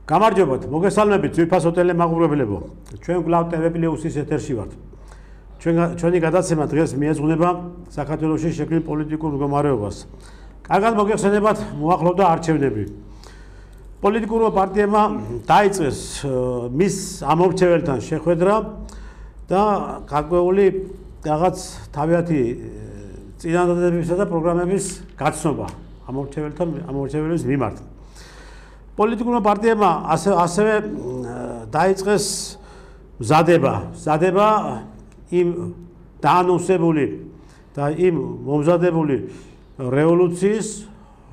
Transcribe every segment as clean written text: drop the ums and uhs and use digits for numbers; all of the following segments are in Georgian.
გამარჯობათ, მოგესალმებით ძვირფასო ტელემაყურებლებო. ჩვენ კვლავ TV+-ის ეთერში ვართ. ჩვენი გადაცემა დღეს მიეძღვნება საქართველოში შექმნილ პოლიტიკურ მდგომარეობას. კარგად მოგეხსენებათ, მოახლოვდა არჩევნები. პოლიტიკურმა პარტიებმა დაიწყეს მის ამომრჩეველთან შეხვედრა და გარკვეული რაღაც თავიანთი წინადადებისა და პროგრამების გაცნობა ამომრჩეველის მიმართ. პოლიტიკურმა პარტიებმა ასევე დაიწყეს მზადება იმ დაანონსებული და იმ მომზადებული რევოლუციის,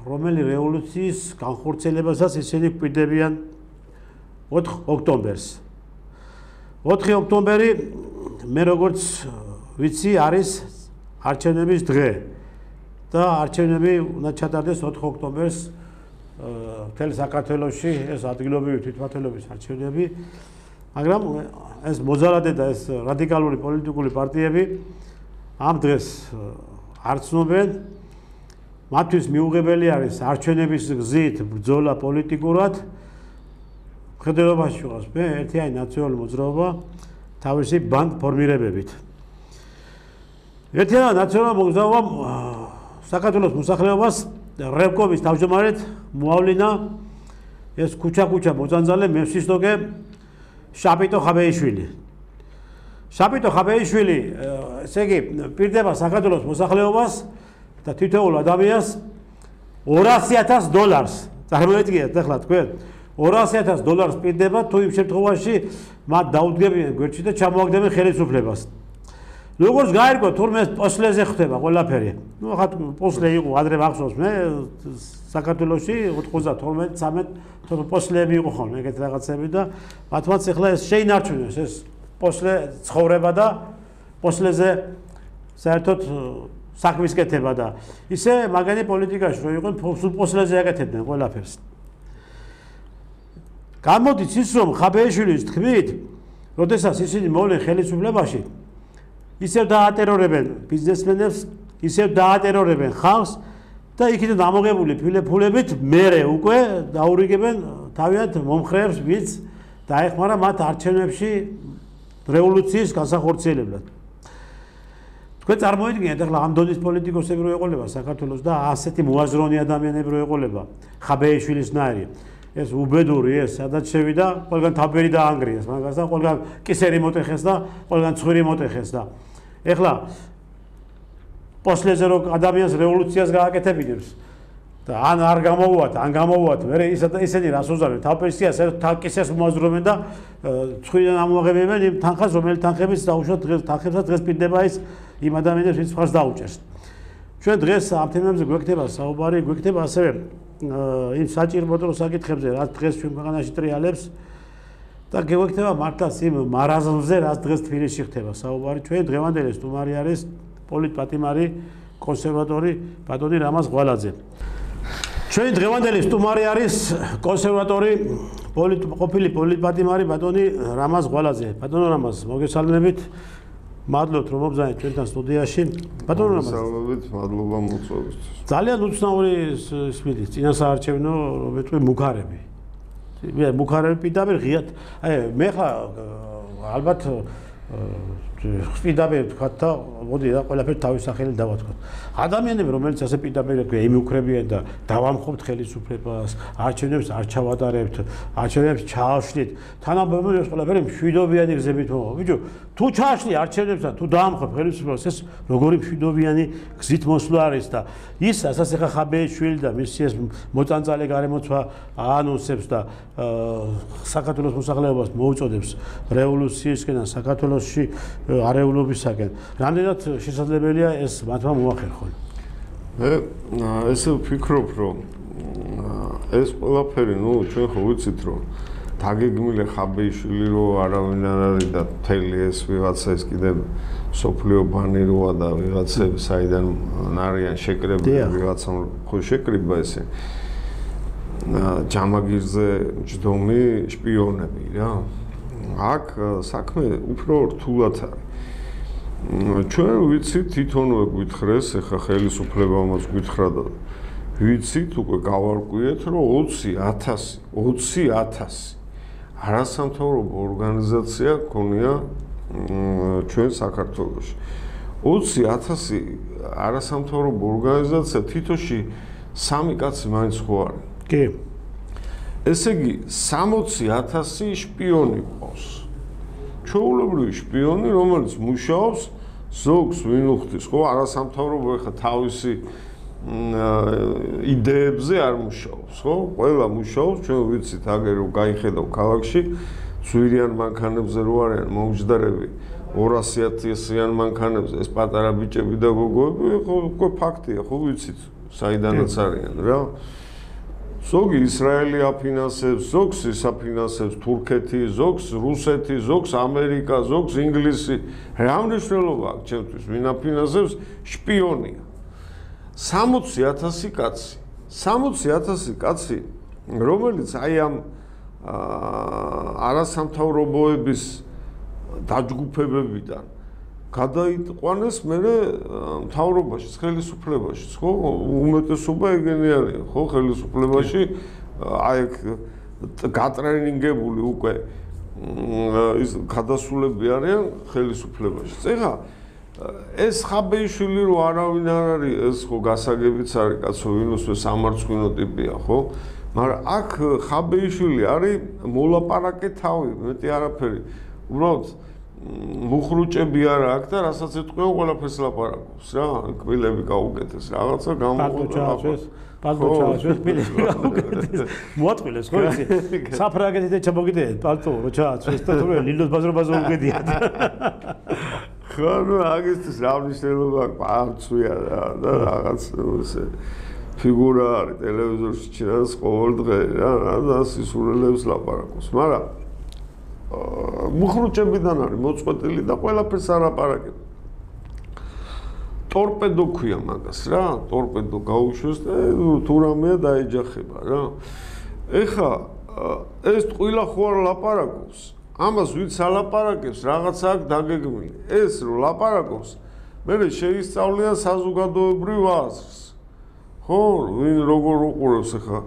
რომელი რევოლუციის განხორციელებასაც ისინი გვკვირდებიან 4 ოქტომბერს. 4 ოქტომბერი მე როგორც ვიცი არის არჩევნების დღე და არჩევნები უნდა ჩატარდეს 4 ოქტომბერს მთელ საქართველოში ეს ადგილობრივი თვითმმართველობის არჩევნები, მაგრამ ეს მოძალადე და ეს რადიკალური პოლიტიკური პარტიები ამ დღეს არ ცნობენ, მათთვის მიუღებელი არის არჩევნების გზით ბრძოლა პოლიტიკურად. მხედველობაში ვიყავს მე ერთიანი ნაციონალური მოძრაობა თავისი ბანდ ფორმირებებით. ერთიანი ნაციონალური მოძრაობა საქართველოს მოსახლეობას რევკოვის თავმჯდომარედ მოავლინა ეს ქუჩა მოძანძალე მევსისტოკე შაპიტო ხაბეიშვილი. შაპიტო ხაბეიშვილი, ესე იგი, პირდება საქართველოს მოსახლეობას და თითოეულ ადამიანს $200,000. წარმოიდგინეთ ახლა თქვენ $200,000 პირდება თუ იმ შემთხვევაში მათ დაუდგებიან გვერდში და ჩამოაგდებენ ხელისუფლებას. როგორც გაირკვა თურმე პოსლეზე ხდება ყველაფერი. ნუ ხა პოსლე იყო ადრე მახსოვს მე საქართველოში 92-13 პოსლეები იყო ხოლმე ეგეთ რაღაცები და მათაც ახლა ეს შეინარჩუნეს ეს პოსლე ცხოვრება და პოსლეზე საერთოდ საქმის კეთება და ისე მაგარი პოლიტიკაში რო იყვნენ პოსლეზე აკეთებდნენ ყველაფერს. გამოდის ის რომ ხაბეიშვილის თქმით, როდესაც ისინი მოვლენ ხელისუფლებაში ისევ დაატერორებენ ბიზნესმენებს, ისევ დაატერორებენ ხალხს და იქიდან ამოღებული ფულებით მერე უკვე დაურიგებენ თავიანთ მომხრეებს, ვინც დაეხმარა მათ არჩევნებში რევოლუციის განსახორციელებლად. თქვენ წარმოიდგინეთ ახლა ამ დონის პოლიტიკოსები რო ეყოლება საქართველოს და ასეთი მოაზროვნე ადამიანები რო ეყოლება ხაბეიშვილისნაირი. ეს უბედური ეს სადაც შევიდა, ყველგან თაბერი დაანგრიეს, მაგას და ყველგან კისერი მოტეხეს და ყველგან ცხვირი მოტეხეს და ეხლა პოსლეზე რო ადამიანს რევოლუციას გააკეთებინებს და ან არ გამოვუათ, ან გამოვუათ, მე ისინი რას უზარენ, თავპენსიას კისერს მოაზრობენ და ცხვირიდან ამოაღებებენ იმ თანხას, რომელიც თანხების დაუშვათ დღეს თანხებსაც დღეს პირდება ის იმ ადამიანებს, ვინც მხარს დაუჭერს. ჩვენ დღეს ამ თემებზე გვექნება საუბარი, გვექნება ასევე იმ საჭიროებო საკითხებზე, რაც დღეს ჩვენ ქვეყანაში ტრიალებს და გვექნება მართლაც იმ მარაზმზე, რაც დღეს თბილისში ხდება საუბარი. ჩვენი დღევანდელი სტუმარი არის პოლიტპატიმარი, კონსერვატორი ბატონი რამაზ ღვალაძე. ჩვენი დღევანდელი სტუმარი არის კონსერვატორი, ყოფილი პოლიტპატიმარი ბატონი რამაზ ღვალაძე. ბატონო რამაზ, მოგესალმებით. მადლობთ რომ მობზანეთ ჩვენთან სტუდიაში. ბატონო რამაზ. მოგესალმებით, მადლობა მოწვევისთვის. ძალიან უცნაური ისმის წინასაარჩევნო მეტყვი მუქარები. მუქარები პირდაპირ ღიად. აი მე ხა ალბათ პირდაპირ თქვა და მოდი რა ყველაფერს თავის სახელი დავათქვათ. ადამიანები რომელიც ასე პირდაპირ ემუქრებიან და დავამხობთ ხელისუფლებას, არჩევნებს არ ჩავატარებთ, არჩევნებს ჩაავშლით, თანამდებობები ეს ყველაფერი მშვიდობიანი გზებით მოვა. ბიჭო, თუ ჩააშლი არჩევნებს და თუ დაამხობ ხელისუფლებას, ეს როგორი მშვიდობიანი გზით მოსვლა არის და ის ასაც ახლა ხაბეიშვილი და მისი ეს მოწანწალე გარემოცვა აანონსებს და საქართველოს მოსახლეობას მოუწოდებს რევოლუციისკენ და საქართველოში არეულობისაკენ. რამდენად შესაძლებელია ეს მათმა მოახერხონ? მე ესე ვფიქრობ, რომ ეს ყველაფერი, ნუ ჩვენ ხო ვიცით, რომ დაგეგმილი ხაბეიშვილი რო არავინ არ არის და მთელი ეს ვიღაცა ის კიდევ სოფლიო ბანი როა და ვიღაცები საიდან არიან შეკრებილი ვიღაცამ ხო შეკრიბა ესე ჯამაგირზე ჯდომი შპიონები რა. აქ საქმე უფრო რთულად არის. ჩვენ ვიცით თვითონვე გვითხრეს, ეხა ხელისუფლებამაც გითხრა და ვიცით უკვე გავარკვიეთ რომ 20,000 არასამთავრობო ორგანიზაცია ქონია ჩვენ საქართველოში 20,000 არასამთავრობო ორგანიზაცია თითოში 3 კაცი მაინც ხო არის კი ესე იგი 60,000 შპიონი ყავს ჩვეულებრივი შპიონი რომელიც მუშაობს ზოგს ვინ უხდის ხო არასამთავრობო ეხა თავისი იდეებზე არ მუშაობს ხო ყველა მუშაობს ჩვენ ვიცით აგერ რომ გაიხედავ ქალაქში ზვირიან მანქანებზე რო არიან მომჯდარები 200,000-იან მანქანებზე ეს პატარა ბიჭები და გოგოები ხო უკვე ფაქტია ხო ვიცით საიდანაც არიან რა ზოგი ისრაელი აფინანსებს ზოგს ის აფინანსებს თურქეთი ზოგს რუსეთი ზოგს ამერიკა ზოგს ინგლისი რა მნიშვნელობა აქვს ჩემთვის ვინ აფინანსებს შპიონია 60,000 კაცი რომელიც აი ამ არასამთავრობოების დაჯგუფებებიდან გადაიყვანეს მერე მთავრობაში ხელისუფლებაში ხო უმეტესობა ეგენი არის ხო ხელისუფლებაში აი გატრენინგებული უკვე ის გადასულები არიან ხელისუფლებაში ეხლა ეს ხაბეიშვილი რო არავინ არ არის ეს ხო გასაგებიც არის კაცო ვინოსვე სამარცხვინო ტიპია ხო მაგრამ აქ ხაბეიშვილი არის მოლაპარაკე თავი მეტი არაფერი უბრალოდ მუხრუჭები არა აქ და რასაც ეთქვენ ყველაფერს ლაპარაკობს რა კბილები გაუკეთეს რაღაცა გამოყენებს პალტო ჩააშვეს კბილები გაუკეთეს მოატყილეს ხო იცი საფრანგეთით ჩამოგიდეთ პალტო რო ჩააშვეს და თურმე ლილოს ბაზრობაზე უგედიათ ხო ნუ აგისთვის რა მნიშვნელობა პარცვია და რაღაც ესე ფიგურა არის ტელევიზორში ჩანს ყოველდღე რა სისულელებს ლაპარაკობს მაგრამ მუხრუჭებიდან არის მოწყვეტილი და ყველაფერს არაპარაკებ ტორპედო ქვია მაგას რა ტორპედო გაუშვეს და თუ რამეა დაეჯახება რა ეხა ეს ტყილა ხო არ ლაპარაკობს ამას ვიც ალაპარაკებს რაღაცა აქ დაგეგმილი ეს რო ლაპარაკობს მე შეისწავლიან საზოგადოებრივ აზრს ხო ვინ როგორ უყურებს ეხა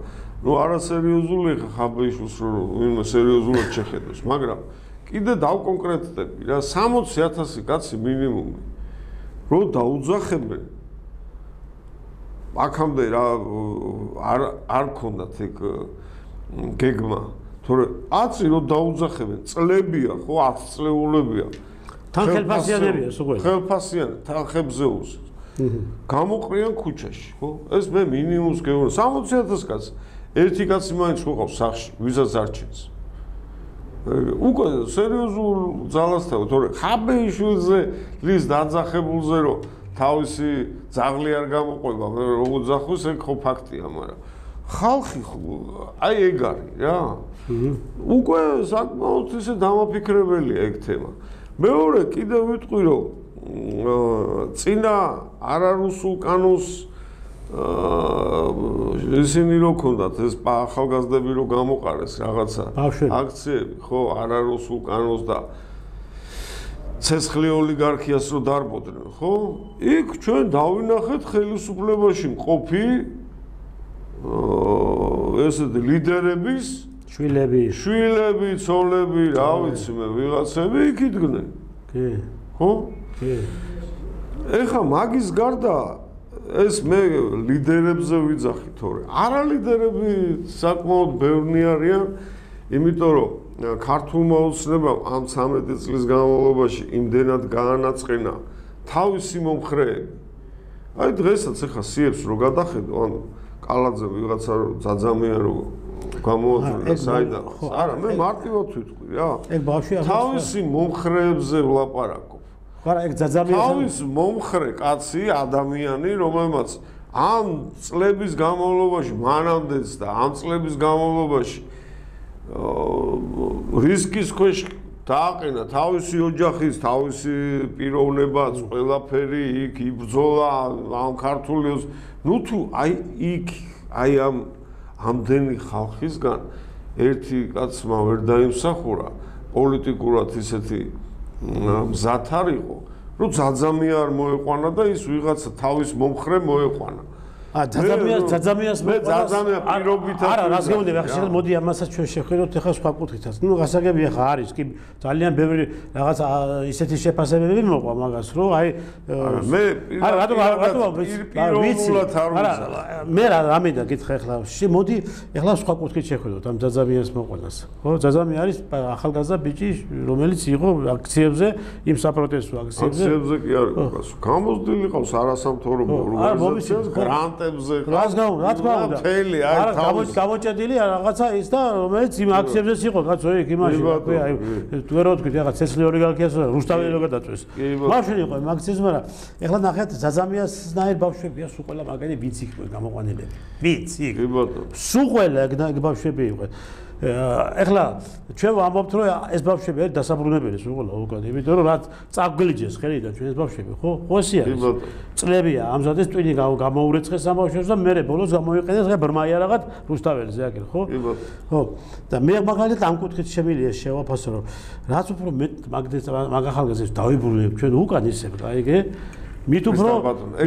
ნუ არასერიოზული ხა ხაბეიშვილს რომ ვინმე სერიოზულად შეხედოს მაგრამ კიდე დავკონკრეტდები რა 60,000 კაცი მინიმუმი რო დაუძახებენ აქამდე რა არ ქონდათ ეგ გეგმა თორე 10 რო დაუძახებენ წლებია ხო 10 წლეულებია თან ხელფასიანებია სულ ხელფასიანი თან ხებზე უსს გამოყრიან ქუჩაში ხო ეს მე მინიმუმს გეუბნები 60,000 კაცი ერთი კაცი მაინც ყავს სახში ვიზაც არჩენს უკვე სერიოზულ ძალასთან თორე ხაბეიშვილზე ლის დაძახებულზე რომ თავისი ძაღლი არ გამოყვება მე როგორ ძახოს ეგ ხო ფაქტია მაგრამ ხალხი აი ეგ არის რა უკვე საკმაოდ ისე დამაფიქრებელია ეგ თემა მეორე კიდევ ვიტყვი რომ წინა არარუსულ კანონს ისინი რო ქონდათ ეს ახალგაზრდები რო გამოყარეს რაღაცა აქციები ხო არარუსულ კანონს და ცეცხლი ოლიგარქიას რო დარბოდნენ ხო იქ ჩვენ დავინახეთ ხელისუფლებაში მყოფი ესეთი ლიდერების შვილები ცოლები რა ვიცი მე ვიღაცები იქ იდგნენ კი ხო კი ეხა მაგის გარდა ეს მე ლიდერებზე ვიძახი თორე არა ლიდერები საკმაოდ ბევრი არიან იმიტომ რომ ქართულმა ოცნებამ ამ 13 წლის განმავლობაში იმდენად გაანაწყენა თავისი მომხრეები აი დღესაც ეხა სიებს რო გადახედო ანუ კალაძე ვიღაცა ძაძამია რო გამოაძვრა საიდან არა მე მარტივად ვიტყვი რა ეგ ბავშვი თავისი მომხრეებზე ვლაპარაკო არა ეგ ძაძამია თავის მომხრე კაცი ადამიანი რომელმაც ამ წლების განმავლობაში მანამდეც და ამ წლების განმავლობაში რისკის ქვეშ დააყენა თავისი ოჯახის თავისი პიროვნებაც ყველაფერი იქ იბრძოლა ამ ქართულიოს ნუ თუ აი იქ აი ამ ამდენი ხალხისგან ერთი კაცმა ვერ დაიმსახურა პოლიტიკურად ისეთი მზად არ იყო რომ ძაძამი არ მოეყვანა და ის ვიღაცა თავის მომხრე მოეყვანა ძაძამიას მე ძაძამია პირობითად არა რას გეუბნები ახლა მოდი ამასაც ჩვენ შევხედოთ ახლა სხვა კუთხითაც ნუ გასაგებია ხა არის კი ძალიან ბევრი რაღაც ისეთი შეფასებები მოყვა მაგას რომ აი მე არა რატომ პირობულად არ არა მე რა მინდა გითხრა ახლა მოდი ახლა სხვა კუთხით შევხედოთ ამ ძაძამიას მოყვანას ხო ძაძამი არის ახალგაზრდა ბიჭი რომელიც იყო აქციებზე იმ საპროტესტო აქციებზე კი არ იყოს გამოსდილი ყავს არასამთავრობო ორგანიზაციას გრანტებზე რა თქმა უნდა მთელი აი გამოჭედილი რაღაცა ის და რომელიც იმ აქციებზეც იყო კაცო იქ იმაში აი თუ ვერ ვთქვით რაღაც ცეცხლი ორიგალქიას რუსთაველი როგორ დაწვეს მაშინ იყო იმ აქციებს მაგრამ ეხლა ნახეთ ძაძამიასნაირ ბავშვებია სულ ყველა მაგარი ვინც იყვნენ გამოყვანილები ვინც იქ სულ ყველა ეგ ბავშვები იყვნენ ეხლა ჩვენ ვამბობთ რომ ეს ბავშვები არის დასაბრუნებელი სულ ყველა უკან იმიტომ რომ რაც წაგგლიჯეს ხელიდან ჩვენ ეს ბავშვები ხო ესე არის წლებია ამზადეს ტვინი გამოურეცხეს ამ ბავშვებს და მე ბოლოს გამოიყენეს ღა ბრმაიარაღად რუსთაველზე აკირ ხო ხო და მე მაგალითად ამ კუთხით შემიძლია შევაფასო რომ რაც უფრო მეტ მაგ ახალგაზრდებს დავიბრუნებ ჩვენ უკან ისე რა იგე მით უფრო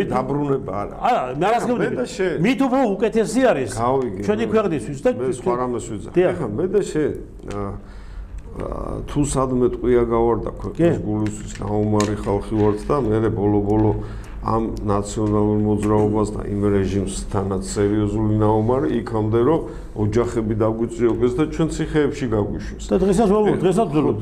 დაბრუნება არა არა მე რას გეუბნები მით უფრო უკეთესი არის ჩვენი ქვეყნისთვის და მე სხვა რამეს ვიძახ ეხლა მე და შე თუ სადმე ტყვია გავარდა ქვეყნის გულისთვის გაუმარი ხალხი ვართ და მე ბოლო ამ ნაციონალურ მოძრაობას და იმ რეჟიმსთანაც სერიოზული ნაუმარი იქამდე რომ ოჯახები დაგვიწიოდეს და ჩვენ ციხეებში გაგვიშვეს და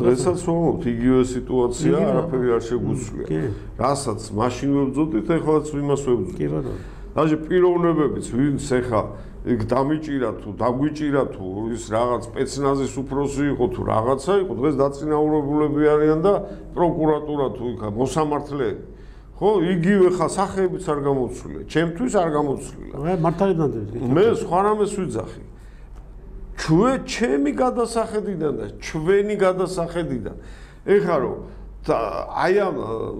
დღესაც ვამბობთ იგივე სიტუაცია არაფერი არ შეგვუცვლია რასაც მაშინ ვებძოდით ეხლაც იმას ვებძოდით კი ბატონო დაჟე პიროვნებებიც ვინც ეხა იქ დამიჭირა თუ დაგვიჭირა თუ ის რაღაც სპეცნაზის უფროსი იყო თუ რაღაცა იყო დღეს დაწინაურებულები არიან და პროკურატურა თუ იქ მოსამართლეები ხო იგივე ხა სახეებიც არ გამოცვლია ჩემთვის არ გამოცვლილა მე მართალიდან მე სხვა რამეს ვიძახი ჩემი გადასახედიდან და ჩვენი გადასახედიდან ეხლა რომ აი ამ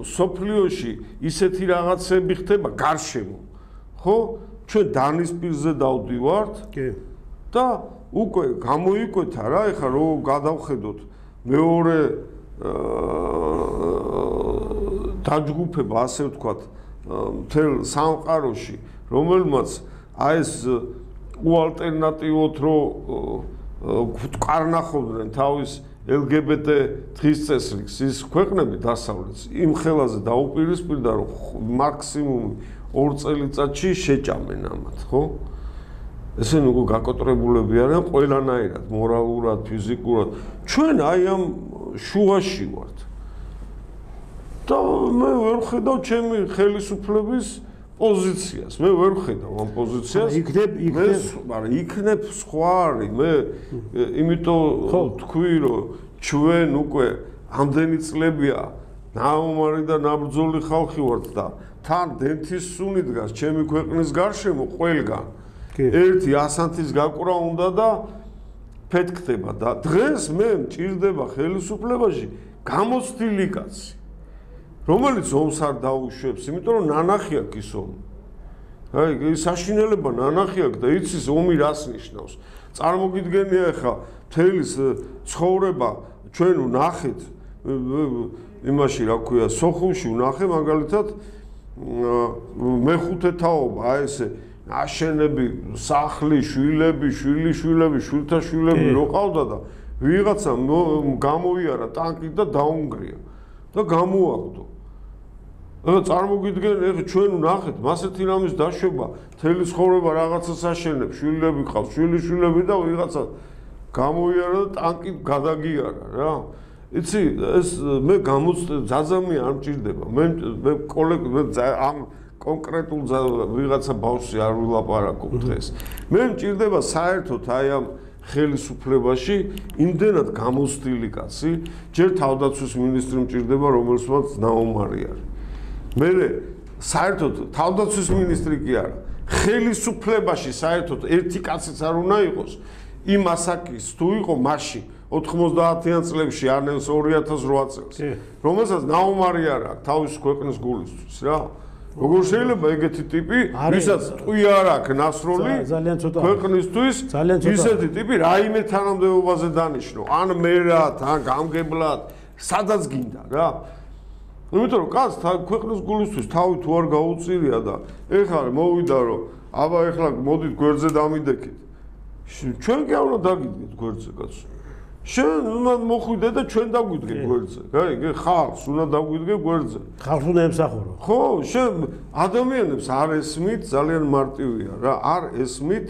სოფლიოში ისეთი რაღაცები ხდება გარშემო ხო ჩვენ დანის პირზე დავდივართ კი და უკვე გამოიკვეთა რა ეხლა რომ გადავხედოთ მეორე დაჯგუფება ასე ვთქვათ მთელ სამყაროში რომელმაც აი ეს უალტერნატივოთ რომ კარნახობდნენ თავის LGBT დღისწესრიგს ის ქვეყნები დასავლეთს იმ ხელაზე დაუპირისპირდა რომ მაქსიმუმ 2 წელიწადში შეჭამენ ამათ ხო ესენი უკვე გაკოტრებულები არიან ყველანაირად მორალურად ფიზიკურად ჩვენ აი ამ შუაში ვართ და მე ვერ ხედავ ჩემი ხელისუფლების პოზიციას მე ვერ ხედავ ამ პოზიციას იქნებ სხვა არის მე იმიტომ თქვი რომ ჩვენ უკვე ამდენი წლებია ნაუმარი და ნაბრძოლი ხალხი ვართ და თან დენთის სუნი დგას ჩემი ქვეყნის გარშემო ყველგან ერთი ასანთის გაკვრა უნდა და ფეთქდება და დღეს მე მჭირდება ხელისუფლებაში გამოცდილი კაცი რომელიც ომს არ დაუშვებს იმიტომ რომ ნანახი აქვს ის ომი აი საშინელება ნანახი აქვს და იცის ომი რას ნიშნავს წარმოგიდგენია ახლა თელის ცხოვრება ჩვენ ვნახეთ იმაში რა ქვია სოხუმში ვნახე მაგალითად მეხუთე თაობა აი ესე აშენები სახლი შვილები შვილთა შვილები რო ყავდა და ვიღაცა გამოიარა ტანკი და დაუნგრია და გამოაგდო და წარმოგიდგენ ეხლა ჩვენ ვნახეთ მასეთი რამის დაშვება თელი ცხოვრება რაღაცას აშენებს შვილები ყავს შვილები და ვიღაცა გამოიარა და ტანკი გადაგიარა რა იცი ეს მე ძაძამი არ მჭირდება მე ამ კონკრეტულ ვიღაცა ბავშვი არ ვილაპარაკობ დღეს მე მჭირდება საერთოდ აი ამ ხელისუფლებაში იმდენად გამოცდილი კაცი ჯერ თავდაცვის მინისტრი მჭირდება რომელსაც ნაუმარი არის მე საერთოდ თავდაცვის მინისტრი კი არა ხელისუფლებაში საერთოდ ერთი კაციც არ უნდა იყოს იმ ასაკის თუ იყო მაშინ 90-იან წლებში ანელს 2008 წელს რომელსაც ნაუმარი არ აქვს თავის ქვეყნის გულისთვის რა როგორ შეიძლება ეგეთი ტიპი ვისაც ტყვი არ აქვს ნასროლი ქვეყნისთვის ისეთი ტიპი რაიმე თანამდებობაზე დანიშნო ან მერად ან გამგებლად სადაც გინდა რა იმიტომ რომ კაცს ქვეყნის გულისთვის თავი თუ არ გაუწირია და ეხლა მოვიდა რომ აბა ეხლა მოდით გვერდზე დამიდექით. ჩვენ კი არ უნდა დაგიდგეთ გვერდზე კაცო. შენ უნდა მოხვიდე და ჩვენ დაგვიდგე გვერდზე. გაიგე, ხალხს უნდა დაგვიდგე გვერდზე. ხალხს უნდა ემსახურო. ხო, შენ ადამიანებს არ ესმით, ძალიან მარტივია რა, არ ესმით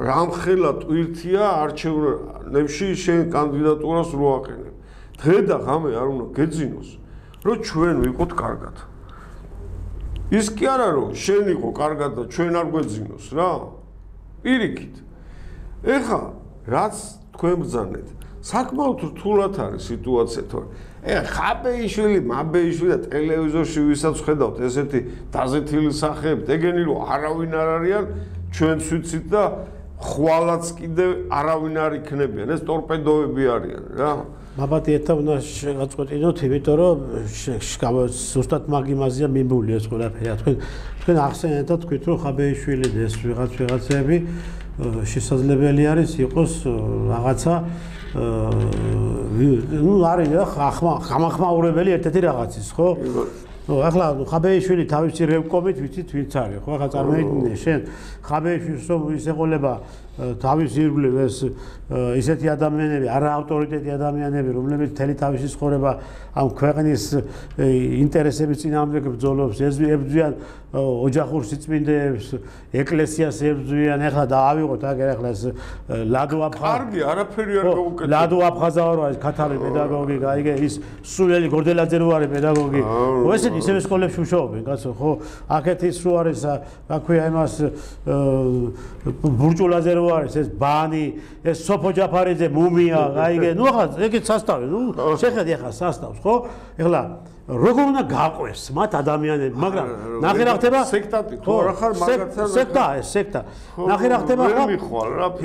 რამხელა ტვირთია არჩევნებში შენ კანდიდატურას რო აყენებ. დღე და ღამე არ უნდა გეძინოს, რომ ჩვენ ვიყოთ კარგად. ის კი არა რომ შენ იყო კარგად და ჩვენ არ გვეძინოს რა. პირიქით. ეხლა რაც თქვენ ბრძანეთ, საკმაოდ რთულად არის სიტუაცია თორე. ხაბეიშვილი, მაბეიშვილი და ტელევიზორში ვისაც ხედავთ ესეთი დაზეთილი სახეები, ეგენი რომ არავინ არ არიან, ჩვენც ვიცით და ხვალაც კიდე არავინ არ იქნებიან, ეს ტორპედოები არიან რა. მაბატიეთა უნდა შეგაწყვეტინოთ, იმიტომ რომ ზუსტად მაგ იმაზეა მიმული ეს ყველაფერი. თქვენ ახსენეთ და თქვით რომ ხაბეიშვილი და ეს ვიღაცები შესაძლებელი არის იყოს რაღაცა ნუ არის რა ხამახმაურებელი ერთ-ერთი რაღაცის, ხო? ნუ ახლა ხაბეიშვილი თავისი რევკომით ვიცით ვინც არის, ხო? ახლა წარმოიდგინე შენ ხაბეიშვილს რომ ის ეყოლება თავის ირგვლივ ეს ისეთი ადამიანები, არა ავტორიტეტი ადამიანები, რომლებიც მთელი თავისი ცხოვრება ამ ქვეყნის ინტერესების წინააღმდეგ ბრძოლობს, ებრძვიან ოჯახურ სიწმინდეებს, ეკლესიას ებრძვიან. ეხლა დაავიღოთ აგერ ეხლა ეს ლადო აფხაზ. კარგი, არაფერი არ გაუკეთებია. ლადო აფხაზა რო არის ქათამი პედაგოგი, გაიგე ის სულელი გორდელაძე რო არის პედაგოგი. ხო ესენი ისევე სკოლებში მუშაობენ, კაცო, ხო? აქეთ ის რო არის, რა ქვია იმას ბურჭულაძე რო არის ეს ბანი, ეს სოფო ჯაფარიძე მუმია, გაიგე. ნუ ახლა ეგეც სასტავი, ნუ შეხედი ახლა სასტავს, ხო? ეხლა როგორ უნდა გაყვეს მათ ადამიანები, მაგრამ ნახე რა ხდება? სექტანტი ხო არ ხარ მაგათთან? სექტა ეს სექტა. ნახე რა ხდება ხო?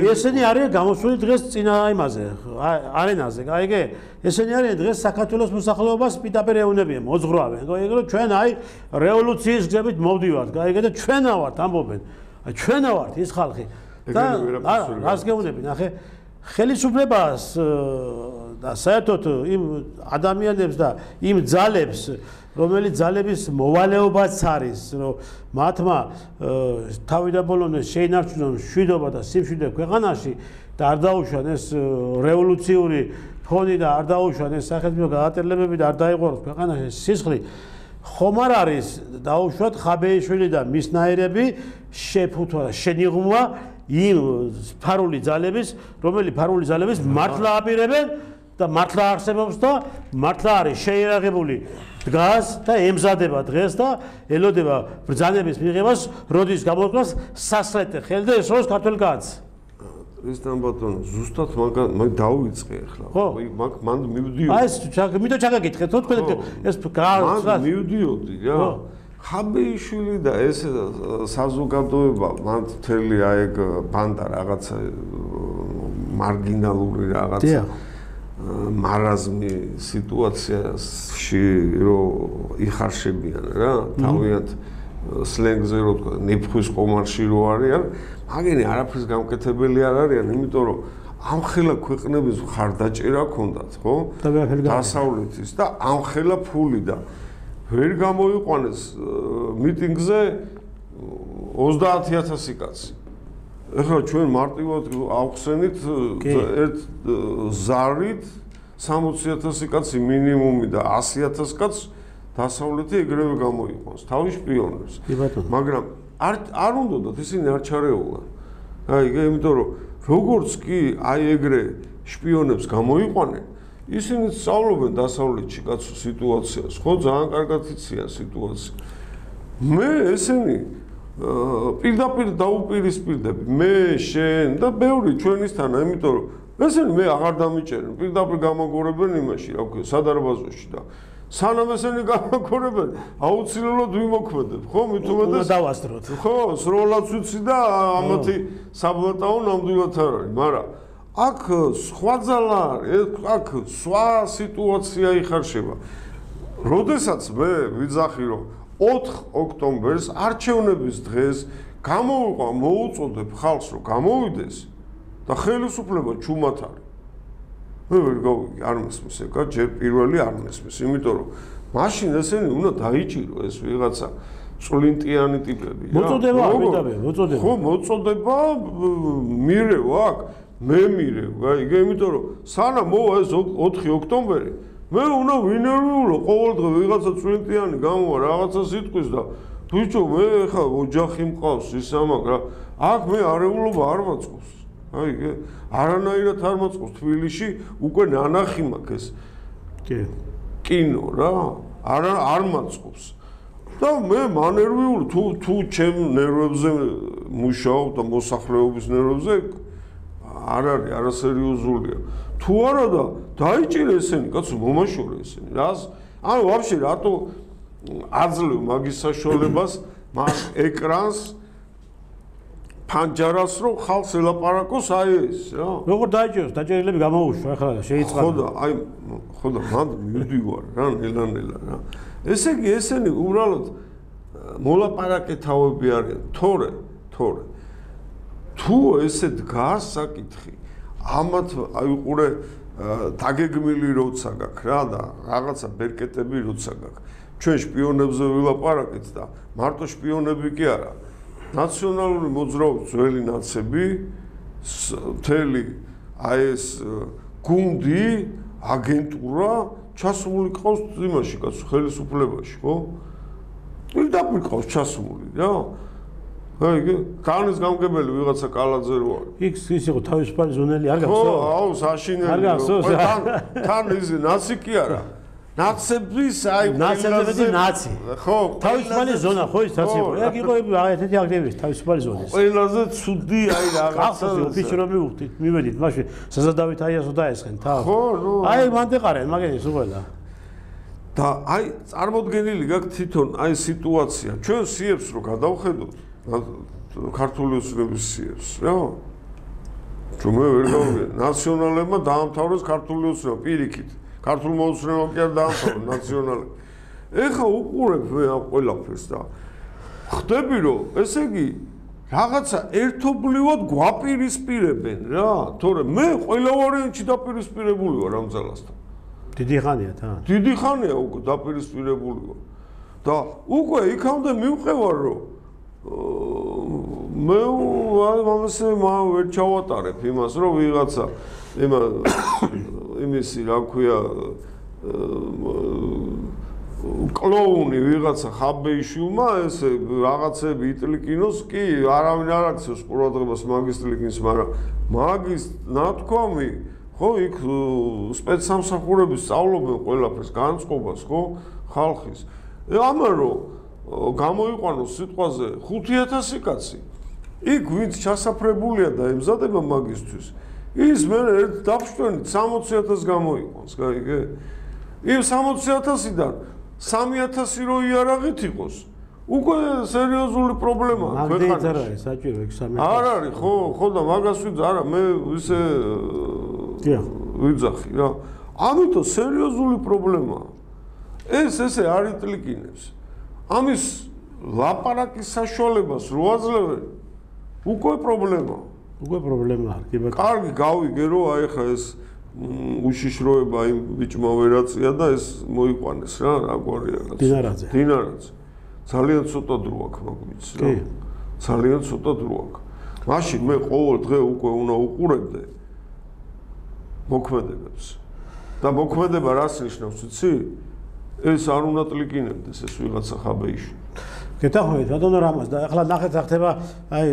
ესენი არიან გამოსული დღეს წინა იმაზე, არენაზე, გაიგე? ესენი არიან დღეს საქართველოს მოსახლეობას პირდაპირ ეუნებიან, მოძღრავენ, გაიგე? ჩვენ აი რევოლუციის გზებით მოვდივართ, გაიგე და ჩვენა ვართ ამბობენ. ჩვენა ვართ ის ხალხი. და რას გეუბნები, ნახე ხელისუფლებას და საერთოდ იმ ადამიანებს და იმ ძალებს, რომელიც ძალების მოვალეობაც არის, რომ მათმა თავიდაბოლომდე შეინარჩუნონ მშვიდობა და სიმშვიდე ქვეყანაში და არ დაუშვან ეს რევოლუციური ფონი და არ დაუშვან ეს სახელმწიფო გადატრიალებები და არ დაიყვანოს ქვეყანაში სისხლი. ხომ არ არის დაუშვათ ხაბეიშვილი და მისნაირები შეფუთვა და შენიღმვა იმ ფარული ძალების, რომელი ფარული ძალების მართლა აპირებენ და მართლა არსებობს და მართლა არის შეიარაღებული დგას და ემზადება დღეს და ელოდება ბრძანების მიღებას, როდის გამოვიყვანოს სასრეტე ხელი და ესროს ქართული კაცი. ისთან ბატონო, ზუსტად მაგ დაუიწყე ახლა. მაგ მან მივდიოდი. აი ეს მითო ჩაგაკითხეთ, თქო თქვენ ეს მან მივდიოდი რა. ხაბეიშვილი და ეს საზოგადოება მან მთელი აი ეგ ბანდა რაღაცა მარგინალური რაღაცა მარაზმი სიტუაციაში რო იხარშებიან რა, თავიანთ სლენგზე რო თქვა, ნიფხვის ყომარში რო არიან, მაგენი არაფრის გამკეთებელი არ არიან, იმიტომ რომ ამხელა ქვეყნების მხარდაჭერა ქონდათ, ხო? დასავლეთის და ამხელა ფული და ვერ გამოიყვანეს მიტინგზე 30000 კაცი. ეხლა ჩვენ მარტივად ავხსენით ერთ ზარით 60000 კაცი მინიმუმი და 100000 კაცს დასავლეთი ეგრევე გამოიყვანს თავის შპიონებს. მაგრამ არ უნდათ ისინი არ ჩარეულან. აიგე, იმიტომ რომ როგორც კი აი ეგრე შპიონებს გამოიყვანენ, ისინი სწავლობენ დასავლეთში კაცო სიტუაციას, ხო, ძალიან კარგად იციან სიტუაცია. მე ესენი პირდაპირ დაუპირისპირდები, მე, შენ და ბევრი ჩვენისთანა, იმიტომ რომ ესენი მე აღარ დამიჭერენ, პირდაპირ გამაგორებენ იმაში, რა ვქო, სადარბაზოში და სანამ ესენი გამაგორებენ, აუცილებლად ვიმოქმედებ, ხო, მით უმეტეს დავასწროთ. ხო, სროლაც ვიცი და ამათი საბლატაო ნამდვილად არ არის, მაგრამ აქ სხვა ძალა არის, აქ სხვა სიტუაცია იხარშება. როდესაც მე ვიძახი რომ 4 ოქტომბერს არჩევნების დღეს მოუწოდებ ხალხს რომ გამოვიდეს და ხელისუფლება ჩუმად არის. მე ვერ გავიგე, არ მესმის ეგა, ჯერ პირველი არ მესმის, იმიტომ რომ მაშინ ესენი უნდა დაიჭირო ეს ვიღაცა წვლინტიანი ტიპები რა. მოწოდება მოწოდება. ხო, მოწოდება მირევ აქ, მე მირევ, გაიგე, იმიტომ რომ სანამ მოვა ეს 4 ოქტომბერი, მე უნდა ვინერვიულო ყოველდღე ვიღაცა წვლინტიანი გამოვა რაღაცა სიტყვის და ბიჭო, მე ხა ოჯახი მყავს ისა მაგრა, აქ მე არეულობა არ მაწყობს. აიგე, არანაირად არ მაწყობს თბილისში, უკვე ნანახი მაქვს ეს. კინო რა, არ მაწყობს. და მე მანერვიულ თუ ჩემ ნერვებზე მუშაობ და მოსახლეობის ნერვებზე არ არის არასერიოზულია. თუ არა და დაიჭირე ესენი, კაცო მომაშორე ესენი. რას? ანუ ვაფშე რატო აძლევ მაგის საშუალებას მაგ ეკრანს ფანჯარას რომ ხალხს ელაპარაკოს აი ეს რა. როგორ დაიჭიროს? დაჭერილები გამოუშვა ახლა შეიწყალ. ხო და მანდ მივდივარ რა ნელა რა. ესე იგი ესენი უბრალოდ მოლაპარაკე თავები არიან. თორე თუ ესე დგას საკითხი ამათ აიყურე დაგეგმილი როცა გაქვს რა და რაღაცა ბერკეტები როცა გაქვს. ჩვენ შპიონებზე ვილაპარაკეთ და მარტო შპიონები კი არა. ნაციონალური მოძრაობის ძველი ნაცები მთელი აი ეს გუნდი აგენტურა ჩასული ყავს იმაში კაცო ხელისუფლებაში ხო? პირდაპირ ყავს ჩასული რა. აიგე, კანის გამგებელი ვიღაცა კალაძე რო არის. ის იყო თავისუფალი ზონელი არ გახსოვს? ხო, აუ საშინელი. არ გახსოვს? თან ის ნაცი კი არა. ნაცების აი ნაცები ნაცი. ხო, თავისუფალი ზონა ხო ის ნაცი იყო. ეგ იყო ესეთი აქტივისტი თავისუფალი ზონის. ყველაზე ცუდი აი რაღაცა ოფიციალურად მივხვდით, მივედით მაშინ საზადავით აიასო დაესხენ თავ. ხო, ნუ აი მანდეყარენ მაგენის უყელა. და აი წარმოდგენილი გაქვს თვითონ აი სიტუაცია. ჩვენ სიებს რო გადავხედოთ ქართული ოცნების სიებს რა. ჩვენ ვერ გავიგე ნაციონალებმა დაამთავრეს ქართული ოცნება პირიქით. ქართულ მოუცნებამ კი არ დაამთავრა ნაციონალები. ეხა უყურებ მე ამ ყველაფერს და ხდები რომ ესე იგი რაღაცა ერთობლივად გვაპირისპირებენ რა. თორე მე ყველა ვარიანტში დაპირისპირებული ვარ ამ ძალასთან. დიდი ხანია თან. დიდი ხანია უკვე დაპირისპირებული ვარ. და უკვე იქამდე მივყევარ რომ მე ამასე ვერ ჩავატარებ იმას რომ ვიღაცა იმისი რა ქვია კლოუნი ვიღაცა ხაბეიშვილმა ესე რაღაცები იტლიკინოს კი არავინ არ აქცევს ყურადღებას მაგის ტლიკინს მაგრამ მაგის ნათქვამი ხო იქ სპეცსამსახურების სწავლობენ ყველაფერს განწყობას ხო ხალხის ამან რომ გამოიყვანოს სიტყვაზე 5000 კაცი იქ ვინც ჩასაფრებულია და ემზადება მაგისთვის ის მე ერთ დაფშვენით 60000 გამოიყვანს გაიგე იმ 60000-დან 3000 რო იარაღით იყოს უკვე სერიოზული პრობლემაა ქვეყანაში არ არის საჭირო ეგ 3000 არ არის ხო და მაგას ვიძახ არა მე ისე ვიძახი რა ამიტომ სერიოზული პრობლემაა ეს ესე არ იტლიკინებს ამის ლაპარაკის საშუალებას რო აძლევენ უკვე პრობლემაა კი ბატონო კარგი გავიგე რომ აი ხა ეს უშიშროება იმ ბიჭმა ვერაწია და ეს მოიყვანეს რა რაგვარია დინარაძე ძალიან ცოტა დრო აქვს მაგ რა ძალიან ცოტა დრო აქვს მაშინ მე ყოველ დღე უკვე უნდა უყურებდე მოქმედებებს და მოქმედება რას ნიშნავს იცი ეს არ უნდა ტლიკინებდეს ეს ვიღაცა ხაბეიში გეთახმებით ბატონო რამაზ და ახლა ნახეთ რა ხდება აი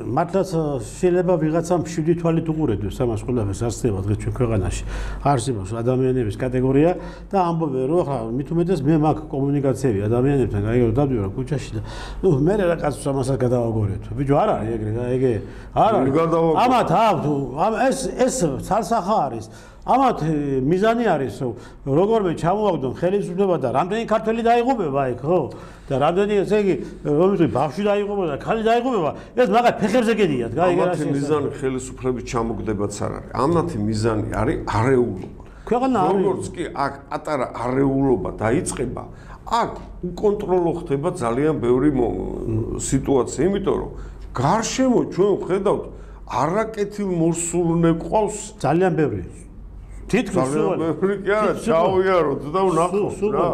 მართლაც შეიძლება ვიღაცამ მშვიდი თვალით უყურებდეს ამას ყველაფერს არსება დღეს ჩვენ ქვეყანაში არსებობს ადამიანების კატეგორია და ამბობენ რომ ახლა მით უმეტეს მე მაქვს კომუნიკაციები ადამიანებთან გაიგე რომ დავდივარ ქუჩაში და ნუ მე რა კაცს ამასაც გადავაგორეთ ბიჭო არ არის ეგრე არ არის ამათ აქვს ეს ცალსახა არის ამათ მიზანი არის რომ როგორმე ჩამოვაგდონ ხელისუფლება და რამდენი ქართველი დაიღუპება იქ ხო და რამდენი ესე იგი რომ ვიტყვი ბავშვი დაიღუპება და ქალი დაიღუპება ეს მაგათ ფეხებზე გედიათ გაიგე რა ამათი მიზანი ხელისუფლების ჩამოგდებაც არ არის ამათი მიზანი არის არეულობა ქვეყანა არის როგორც კი აქ პატარა არეულობა დაიწყება აქ უკონტროლო ხდება ძალიან ბევრი სიტუაცია იმიტომ რომ გარშემო ჩვენ ვხედავთ არაკეთილ მოსულნე ყავს ძალიან ბევრი თითქოს სულ კი არა ჩავიაროთ და ვნახოთ რა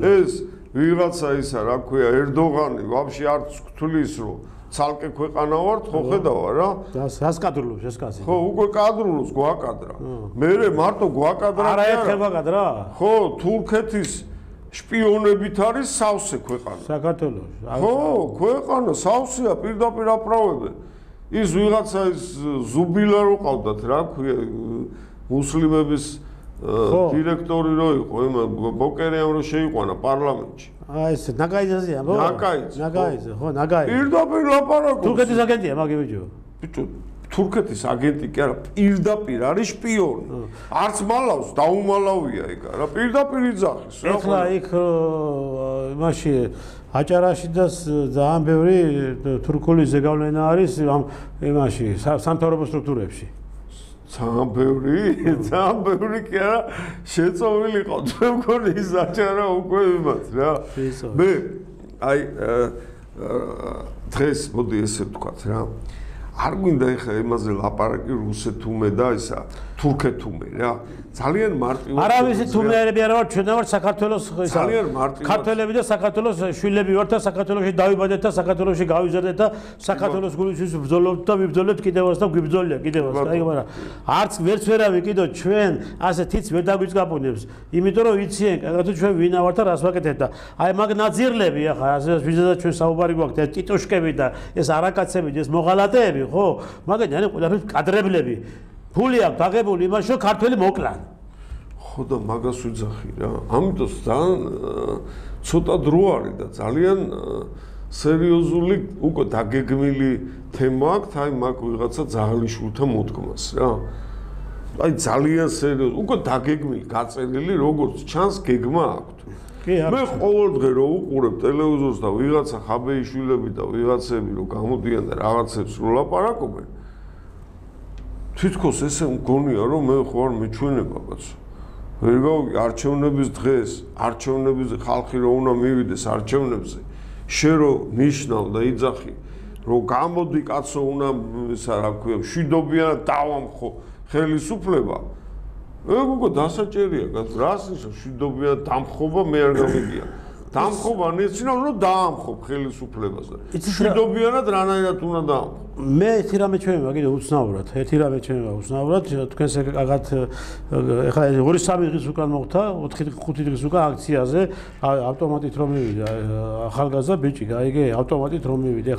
ეს ვიღაცა ისა რა ქვია ერდოღანი ვაფშე არც გთulis რომ ცალკე ქვეყანა ვარ ხო ხედავარ რა რას კადრულობს ეს კაცი ხო უკვე კადრულობს გვაკადრა მე მარტო გვაკადრა არაერთხელ გვაკადრა ხო თურქეთის შპიონებით არის სავსე ქვეყანა საქართველოში ხო ქვეყანა სავსეა პირდაპირ აპრავებენ ის ვიღაცა ის ზუბილა რო ყავდათ რა ქვია მუსლიმების დირექტორი რო იყო ემა ბოკერიან რო შეიყვანა პარლამენტში აი ეს ნაკაიძეა ნაკაიძე ხო ნაკაიძე პირდაპირ ლაპარაკობს თურქეთის აგენტია მაგი ბიჭო თურქეთის აგენტი კი არა პირდაპირ არის შპიონი არც მალავს დაუმალავია ეგ რა პირდაპირ იძახის ეხლა იქ იმაში აჭარაში და ძალიან ბევრი თურქული ზეგავლენა არის ამ იმაში სამთავრობო სტრუქტურებში ძალიან ბევრი კი არა შეწოვილი ყავთ მე მგონი ის აჭარა უკვე იმათ რა მე აი დღეს მოდი ესე ვთქვათ რა არ გვინდა ეხა იმაზე ლაპარაკი რუსეთუმე და ისა თურქეთუმე რა ძალიან მარტივად არავისი თუმეები არა ვარ ჩვენ ვარ საქართველოს ძალიან მარტივად ქართველები და საქართველოს შვილები ვართ და საქართველოში დავიბადეთ და საქართველოში გავიზარდეთ და საქართველოს გულისთვის ვბრძოლობთ და ვიბრძოლებთ კიდევაც და გვიბრძოლია კიდევაც აი მაგრამ არც ვერც ვერავი კიდო ჩვენ ასე თიც ვერ დაგვიწყაპუნებს იმიტომ რომ იციან კაცო ჩვენ ვინა ვართ და რას ვაკეთებთ და აი მაგ ნაძირლები ახლა ასე ვიზედაც ჩვენ საუბარი გვაქვს ეს ტიტუშკები და ეს არაკაცები ეს მოღალატეები ხო მაგანი არის ყველაფერს კადრებლები ფული აქვს დაღებული იმაში რომ ქართველი მოკლან ხო და მაგას ვიძახი რა ამიტომ ძალიან ცოტა დრო არის და ძალიან სერიოზული უკვე დაგეგმილი თემა აქვს აი მაგ ვიღაცა ძაღლიშვილთა მოდგმას რა აი ძალიან სერიოზული უკვე დაგეგმილი გაწერილი როგორც ჩანს გეგმა აქვს მე ყოველდღე რო უყურებ ტელევიზორს და ვიღაცა ხაბეიშვილები და ვიღაცები რო გამოდიან და რაღაცებს რო ლაპარაკობენ თვითქოს ესე მგონია რომ მე ხوار მეჩვენება კაცო ვერ გავიგე არჩევნების დღეს არჩევნების ხალხი რო უნდა მივიდეს არჩევნებზე შე რო ნიშნავ და იძახი რომ გამოდი კაცო უნდა ისა რა ქვია მშვიდობიანად დავამხო ხელისუფლება ეგ უკვე დასაჭერია კაცო რას ნიშნავს მშვიდობიანად დამხობა მე არ გამიგია დამხობა ნიშნავს რომ დაამხობ ხელისუფლებას და მშვიდობიანად რანაირად უნდა დაამხო მე ერთი რამე ჩვენება კიდე უცნაურად ერთი რამე ჩვენება უცნაურად თქვენს აკად ეხლა 2-3 დღის უკან მოხდა 4-5 დღის უკან აქციაზე ავტომატით რომ მივიდა ახალგაზრდა ბიჭი გაიგე ავტომატით რომ მივიდა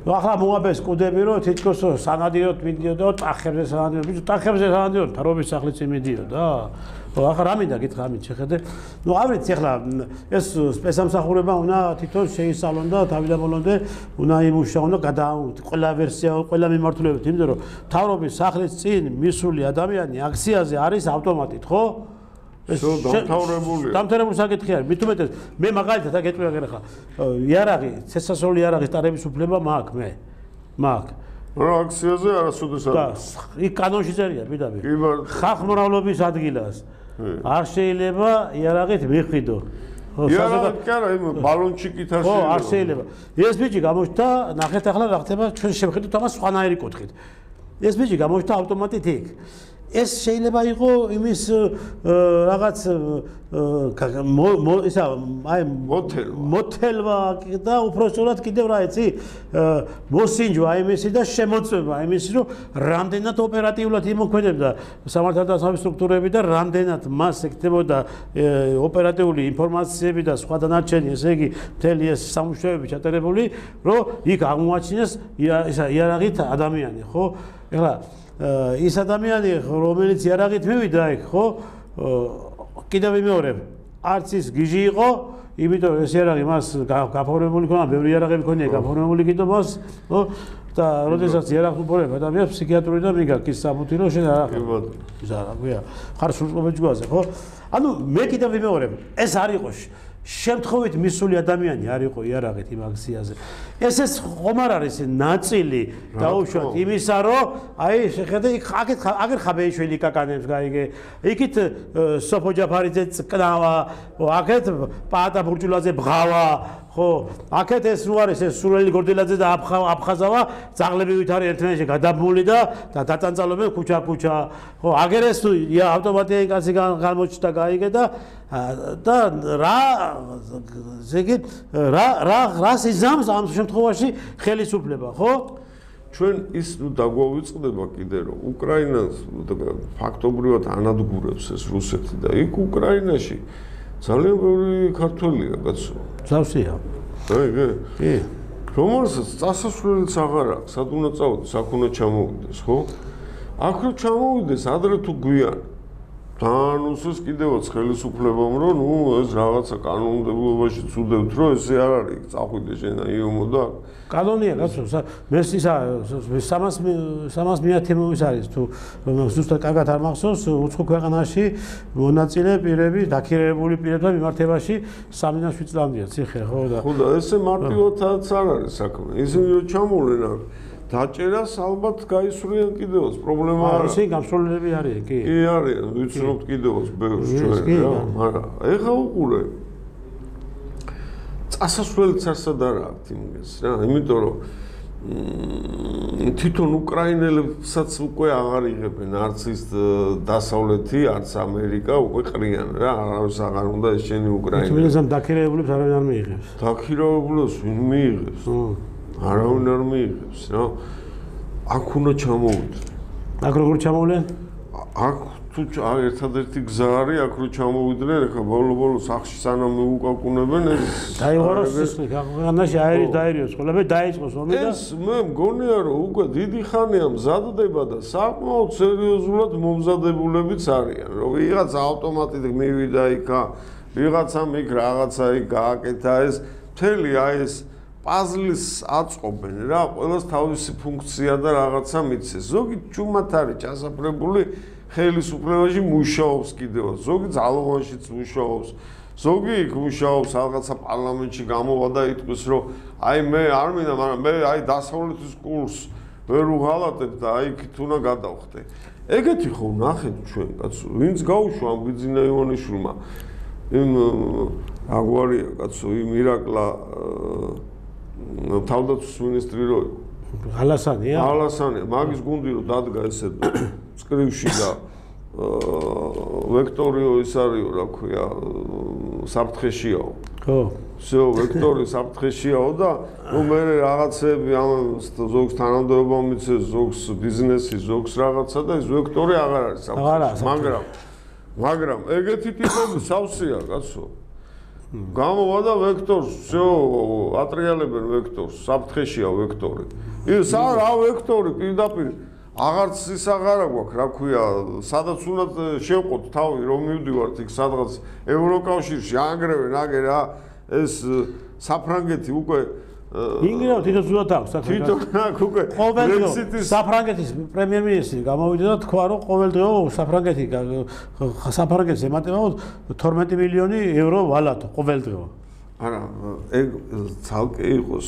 ახლა მოაბეს კუდები რომ თითქოს სანადიროთ მიდიოდა ტახებზე სანადიროთ ტახებზე სანადიროთ თარობის სახლიც იმიდიოდა ახლა რა მინდა გითხრა ამით შეხედე ნუ ავრით ეხლა ეს სპეცსამსახურება უნდა თვითონ შეისწავლონ და თავიდან ბოლომდე უნდა იმუშაონ და ყველა ვერსია ყველა მიმართულებით იმიტომ რომ თავრობის სახლის წინ მისული ადამიანი აქციაზე არის ავტომატით ხო ეს დამთავრებული საკითხი არის მით უმეტეს მე მაგალითად აკეთებ ახლა იარაღი ცეცხლსასროლი იარაღის ტარების უფლება მაქვს მე მაქვს რა აქციაზე არასოდეს არის იქ კანონში წერია პირდაპირ ხალხმრავლობის ადგილას არ შეიძლება იარაღით მიხვიდო იარაღით კი არა იმ ბალონჩიკით არ შეიძლება ხო არ შეიძლება ეს ბიჭი გამოჩნდა ნახეთ ახლა რა ხდება ჩვენ შევხედოთ ამას სხვანაირი კუთხით ეს ბიჭი გამოჩნდა ავტომატით იქ ეს შეიძლება იყოს იმის რაღაც ისა აი მოთელვა და უпроსტად კიდევ რა იცი მოსინჯვა იმისი და შემოწმება იმისი რომ რამდენად ოპერატიულად იმოქმედებდა სამართალდამცავი სტრუქტურები და რამდენად მას ეკეთებოდა ოპერატიული ინფორმაციები და სხვა დანარჩენი ესე იგი მთელი ეს სამუშაოები ჩატარებული რომ იქ აღმოაჩინეს ისა იარაღით ადამიანი ხო ეხლა ის ადამიანი რომელიც იარაღით მივიდა იქ ხო კიდევ ვიმეორებ არც ის გიჟი იყო იმიტომ ეს იარაღი მას გაფორმებული ქონა ბევრი იარაღები ქონია გაფორმებული კიდო მას ხო და როდესაც იარაღს უყურებ ადამიანს ფსიქიატრული და მიგაკის საფუძვი რომ შენ არა ის არა გვია ხარ სრულყოფილ ჯგვალზე ხო ანუ მე კიდევ ვიმეორებ ეს არ იყო შემთხვევით მისული ადამიანი არ იყო იარაღით იმ აქციაზე. ეს ხომ არ არის ნაწილი დაუშვათ იმისა, რომ აი შეხედე აგერ ხაბეიშვილი კაკანებს გაიგე. იქით სოფო ჯაფარიძე წკნავა, აქეთ პაატა ბურჭულაძე ბღავა, ხო აქეთ ეს რო არის ეს სურელი გორდილაძე და აფხაზავა ძაღლებივით არის ერთმანეთში გადაბმული და დაწანწალობენ ქუჩა ხო აგერ ეს თუ ავტომატიურად კაცი გამოჩნდა გაიგე და რა ზეგი რა სიზამს ამ შემთხვევაში ხელისუფლება ხო ჩვენ ის დაგვავიწყდება კიდე რომ უკრაინას ფაქტობრივად ანადგურებს ეს რუსეთი და იქ უკრაინაში ძალიან ბევრი ქართველია კაცო. ზავსია. კი. რომელსაც წასასვლელიც აღარ აქვს, სად უნდა წავიდეს, აქ უნდა ჩამოვიდეს, ხო? აქ რო ჩამოვიდეს, ადრე თუ გვიან. თან უსოს კიდევაც ხელისუფლებამ რომ ნუ ეს რაღაცა კანონმდებლობაში ცუდევთ, რომ ესე არ არის, წახვიდე შენ და იომო და კანონია კაცო, მეს ისა 300 მიათემოვის არის თუ ზუსტად კარგად არ მახსოვს, უცხო ქვეყანაში მონაწილე პირები, დაქირავებული პირებთან მიმართებაში 3-7 წლამდეა ციხე, ხო და ხო და ესე მარტივადაც არ არის საქმე. ისინი რომ ჩამოვლენ აქ დაჭერას ალბათ გაისვრიან კიდევაც პრობლემა არა. ისინი გამსვლელები არიან, კი. კი არიან, ვიცნობთ კიდევაც ბევრს ჩვენ რა, მაგრამ ეხა უყურე. წასასვლელიც არსად არ აქვს იმას რა, იმიტომ რომ თვითონ უკრაინელებსაც უკვე აღარ იღებენ არც ის დასავლეთი, არც ამერიკა უკვე ყრიან რა, არავის აღარ უნდა ეს შენი უკრაინა. თუმცა დაქირავებულებს არავინ არ მიიღებს. დაქირავებულებს ვინ მიიღებს? არავინ არ მიიღებს რა. აქ უნდა ჩამოვიდნენ. აქ როგორ ჩამოვლენ? აქ თუ ერთადერთი გზა არის აქ რო ჩამოვიდნენ, ეხლა ბოლო სახში სანამ მეუკაკუნებენ ეს დაიღოროს სისხლი, ქვეყანაში აირი დაერიოს, ყველაფერი დაიწყოს ომი და ეს მე მგონია რომ უკვე დიდი ხანია მზადდება და საკმაოდ სერიოზულად მომზადებულებიც არიან, რომ ვიღაცა ავტომატით მივიდა იქა, ვიღაცამ იქ რაღაცა იქ გააკეთა ეს მთელი აი ეს პაზლის აწყობენ რა, ყველას თავისი ფუნქცია და რაღაცა მიცეს. ზოგი ჩუმად არის ჩასაფრებული ხელისუფლებაში მუშაობს კიდევაც, ზოგი ძალოვანშიც მუშაობს, ზოგი იქ მუშაობს, რაღაცა პარლამენტში გამოვა და იტყვის, რომ აი მე არ მინდა, მაგრამ მე აი დასავლეთის კურსს ვერ უღალატებ და აი იქით უნდა გადავხდე. ეგეთი ხო ნახეთ ჩვენ კაცო, ვინც გაუშვა ამ ბიძინა ივანიშვილმა იმ აგვარია კაცო, იმ ირაკლა თავდაცვის მინისტრი რო ალასანია? ალასანია, მაგის გუნდი რო დადგა ესე წკრივში და ვექტორიო ის არისო, რა ქვია, საფრთხეშიაო. ხო. всё, ვექტორი საფრთხეშიაო და ნუ მე რაღაცები ამ ზოგს თანამდებობა მიცეს, ზოგს ბიზნესი, ზოგს რაღაცა და ეს ვექტორი აღარ არის საფრთხეში. მაგრამ ეგეთი ტიპები სავსეა, კაცო. გამოვა და ვექტორს, всё, ატრიალებენ ვექტორს, საფრთხეშია ვექტორი. ის რა ვექტორი პირდაპირ აღარც ის აღარა გვაქვს, რა ქვია, სადაც უნდა შევყოთ თავი, რომ მივდივართ იქ სადღაც ევროკავშირში, ანგრევენ აგერ რა, ეს საფრანგეთი უკვე ინგრევა თვითონ ზუსტად აქვს საქმე. თვითონ აქ უკვე Brexit-ის საფრანგეთის პრემიერ-მინისტრი გამოვიდა და თქვა, რომ ყოველდღიო საფრანგეთს ემატება 12 მილიონი ევრო ვალათო ყოველდღიო. არა, ეგ ცალკე იყოს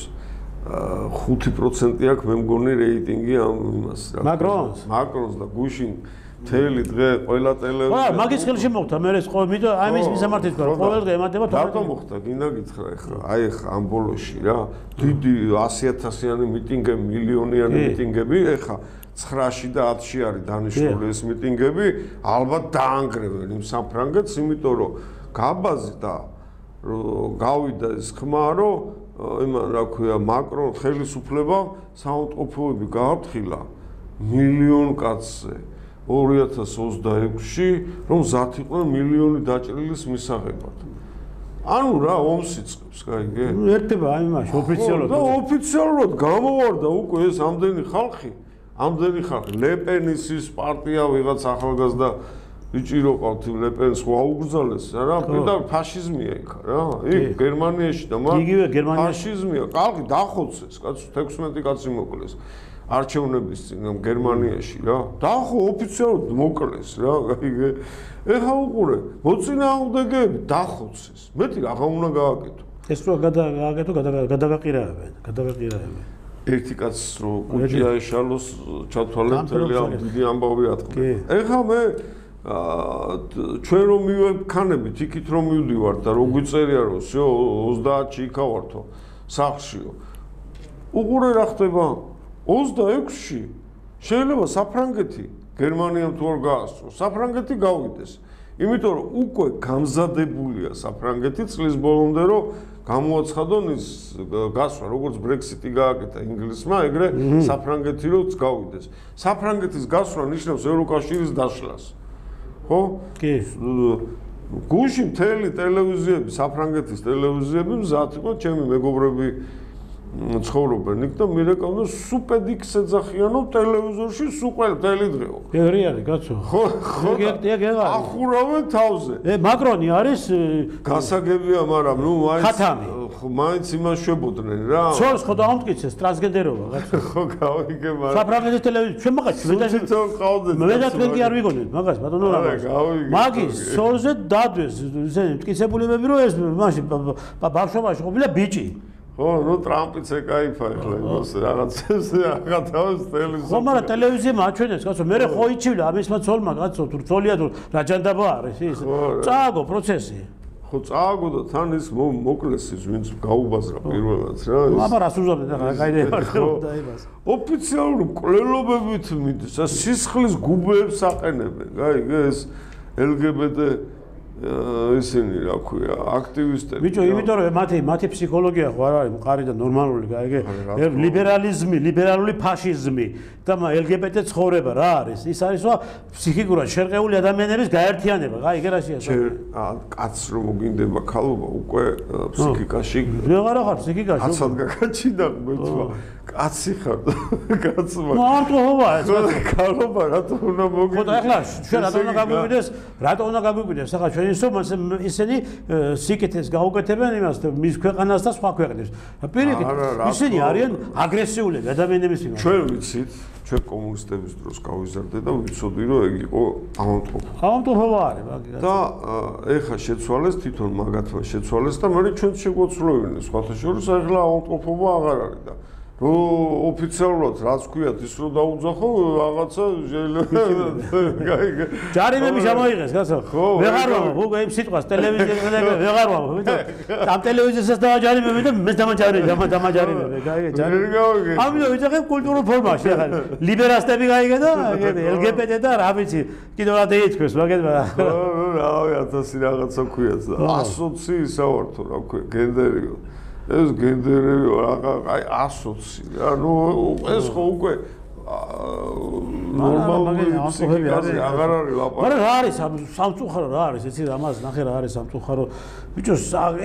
5% აქვს მე მგონი რეიტინგი ამ იმას რა. მაკრონს და გუშინ მთელი დღე ყველა ტელევიზია. ხო, მაგის ხელში მოხდა, მე ეს ყოველ მიდო აი მის მისამართი თქვა, რომ ყოველდღე ემატება 12. რატომ მოხდა? გინდა გითხრა ეხლა. აი ეხლა ამ ბოლოში რა, დიდი 100,000-იანი მიტინგები, მილიონიანი მიტინგები, ეხლა 9-ში და 10-ში არის დანიშნული ეს მიტინგები, ალბათ დაანგრევენ იმ საფრანგეთს, იმიტომ რომ გაბაზდა გავიდა ეს ხმა, რომ იმან რა ქვია, მაკრონ ხელისუფლებამ საავადმყოფოები გააფრთხილა მილიონ კაცზე 2026-ში, რომ მზად იყვნენ მილიონი დაჭრილის მისაღებად. ანუ რა ომს იწყებს, გაიგე? ერთება აი მაშ ოფიციალურად. და ოფიციალურად გამოვარდა უკვე ეს ამდენი ხალხი, ლეპენის ის პარტია ვიღაც ახალგაზრდა ბიჭი რო ყავთ ლეპენს ხო აუგზალეს რა, პირდაპირ ფაშიზმია იქ რა. იქ გერმანიაში და იგივე გერმანიაში ფაშიზმია, კალკი დახოცეს, კაცო 16 კაცი მოკლეს. არჩევნების წინ გერმანიაში რა. და ხო ოფიციალურად მოკლეს რა, გაიგე. ეხა უყურე, მოწინააღმდეგეები დახოცეს. მეტი რაღა უნდა გააკეთო. ეს რო გააკეთო, გადავაყირაებენ. ერთი კაცს რო კუჭია ეშალოს ჩათვალეთ მთელი ამ დიდი ამბავი ატყდა. ეხა მე ჩვენ რომ მივექანებით იქით რომ მივდივართ და რო გვიწერია რომ 30-ში იქავართო სახლშიო უყურე რა ხდება 26-ში შეიძლება საფრანგეთი გერმანიამ თუ არ გაასწრო საფრანგეთი გავიდეს იმიტომ რომ უკვე გამზადებულია საფრანგეთი წლის ბოლომდე რომ გამოაცხადონ ის გასვლა როგორც ბრექსიტი გააკეთა ინგლისმა ეგრე საფრანგეთი რომ გავიდეს საფრანგეთის გასვლა ნიშნავს ევროკავშირის დაშლას ხო? კი. გუში მთელი ტელევიზიები, საფრანგეთის ტელევიზიები მზად იყო, ჩემი მეგობრები ცხოვრობენ იქ და მირეკავდნენ სუპედიქს ეძახიანო ტელევიზორში სუპერ მთელი დღეო. ეგრეარი, კაცო. ხო, ეგ ახურავენ თავზე. მაკრონი არის გასაგებია, მაგრამ ნუ მაინც იმას შვებოდნენ რა. ცოლს ხო დაამტკიცეს ტრანსგენდერობა, კაცო. ხო, გავიგე, მაგრამ საფრანგეთის ტელევიზია ჩვენ მაგას მე და თქვენ კი არ ვიგონეთ მაგას ბატონო რა. მაგის ცოლზე დადვეს ისინი მტკიცებულებები რომ ეს მაშინ ბავშვობაში ყოფილა ბიჭი. ხო, ნუ ტრამპიც ეკაიფა ახლა იმას რაღაცებს აღათავებს ტელევიზორში. ხო, მაგრამ ტელევიზიამ აჩვენეს, კაცო, მე ხო იჩივლა ამისმა ცოლმა, კაცო, თუ ცოლია თუ რა ჯანდაბა არის ის. წააგო პროცესი. ხო, წააგო და თან ის მოკლეს ის ვინც გაუბაზრა პირველად რა. აბა რას უზობდნენ ახლა გაიდეებარდა იმას. ოფიციალური მკვლელობებით მიდის, სისხლის გუბეებს აყენებენ. გაიგე ეს LGBT ისინი რა ქვია აქტივისტები ბიჭო იმიტომ რომ მათი ფსიქოლოგია ხო არ არის მყარი და ნორმალური გაიგე ლიბერალიზმი ლიბერალური ფაშიზმი და LGBT ცხოვრება რა არის ის არის რა ფსიქიკურად შერყეული ადამიანების გაერთიანება გაიგე რა შეასრულა კაც რომ მოგინდება ხალობა უკვე ფსიქიკაში ვეღარ ხარ ფსიქიკაში კაცად გაკაჩინდა მეცვა კაცი ხარ კაცმა მარტოობა ეს ხალობა რატო უნდა მოგინდა ხო და ახლა ჩვენ რატო უნდა გაგვიკვირდეს ახლა ჩვენ ისინი სიკეთეს გაუკეთებენ იმას მის ქვეყანას და სხვა ქვეყნებს. პირიქით ისინი არიან აგრესიულები ადამიანების მიმართ. ჩვენ ვიცით, ჩვენ კომუნისტების დროს გავიზარდე და ვიცოდი რომ ეგ იყო ავანტყოფა. ავანტყოფა არის მაგას. და ეხა შეცვალეს თვითონ მაგათმა შეცვალეს და მე ჩვენ შეგვოცვლოვინე სხვათა შორის ახლა ავანტყოფა აღარ არის და რო ოფიციალურად რაც ქვიათ ის რო დაუძახო რაღაცა გაიგე ჯარიმები შემოიღეს გასა ვეღარ ვამბობ უკვე იმ სიტყვას ტელევიზიაზე ვეღარ ვამბობ ამ ტელევიზიასაც დააჯარიმები და მე დამაჯარიმები გაიგე ჯარიმები ამიტომ ვიძახებ კულტურულ ფორმაში ახლა ლიბერასტები გაიგე და LGBT და რა ვიცი კიდევ რა დაითქვეს მაგეთმა რავი 1000 რაღაცა ქვიათ და ასოცი ისავართო რა ქვია გენდერიო ეს გენდერები აი ასოცი ანუ ეს ხო უკვე ნორმალური ფსიქიკაზე აღარ არის ლაპარაკი მაგრამ რა არის სამწუხარო რა არის იცი ამას ნახე რა არის სამწუხარო ბიჭო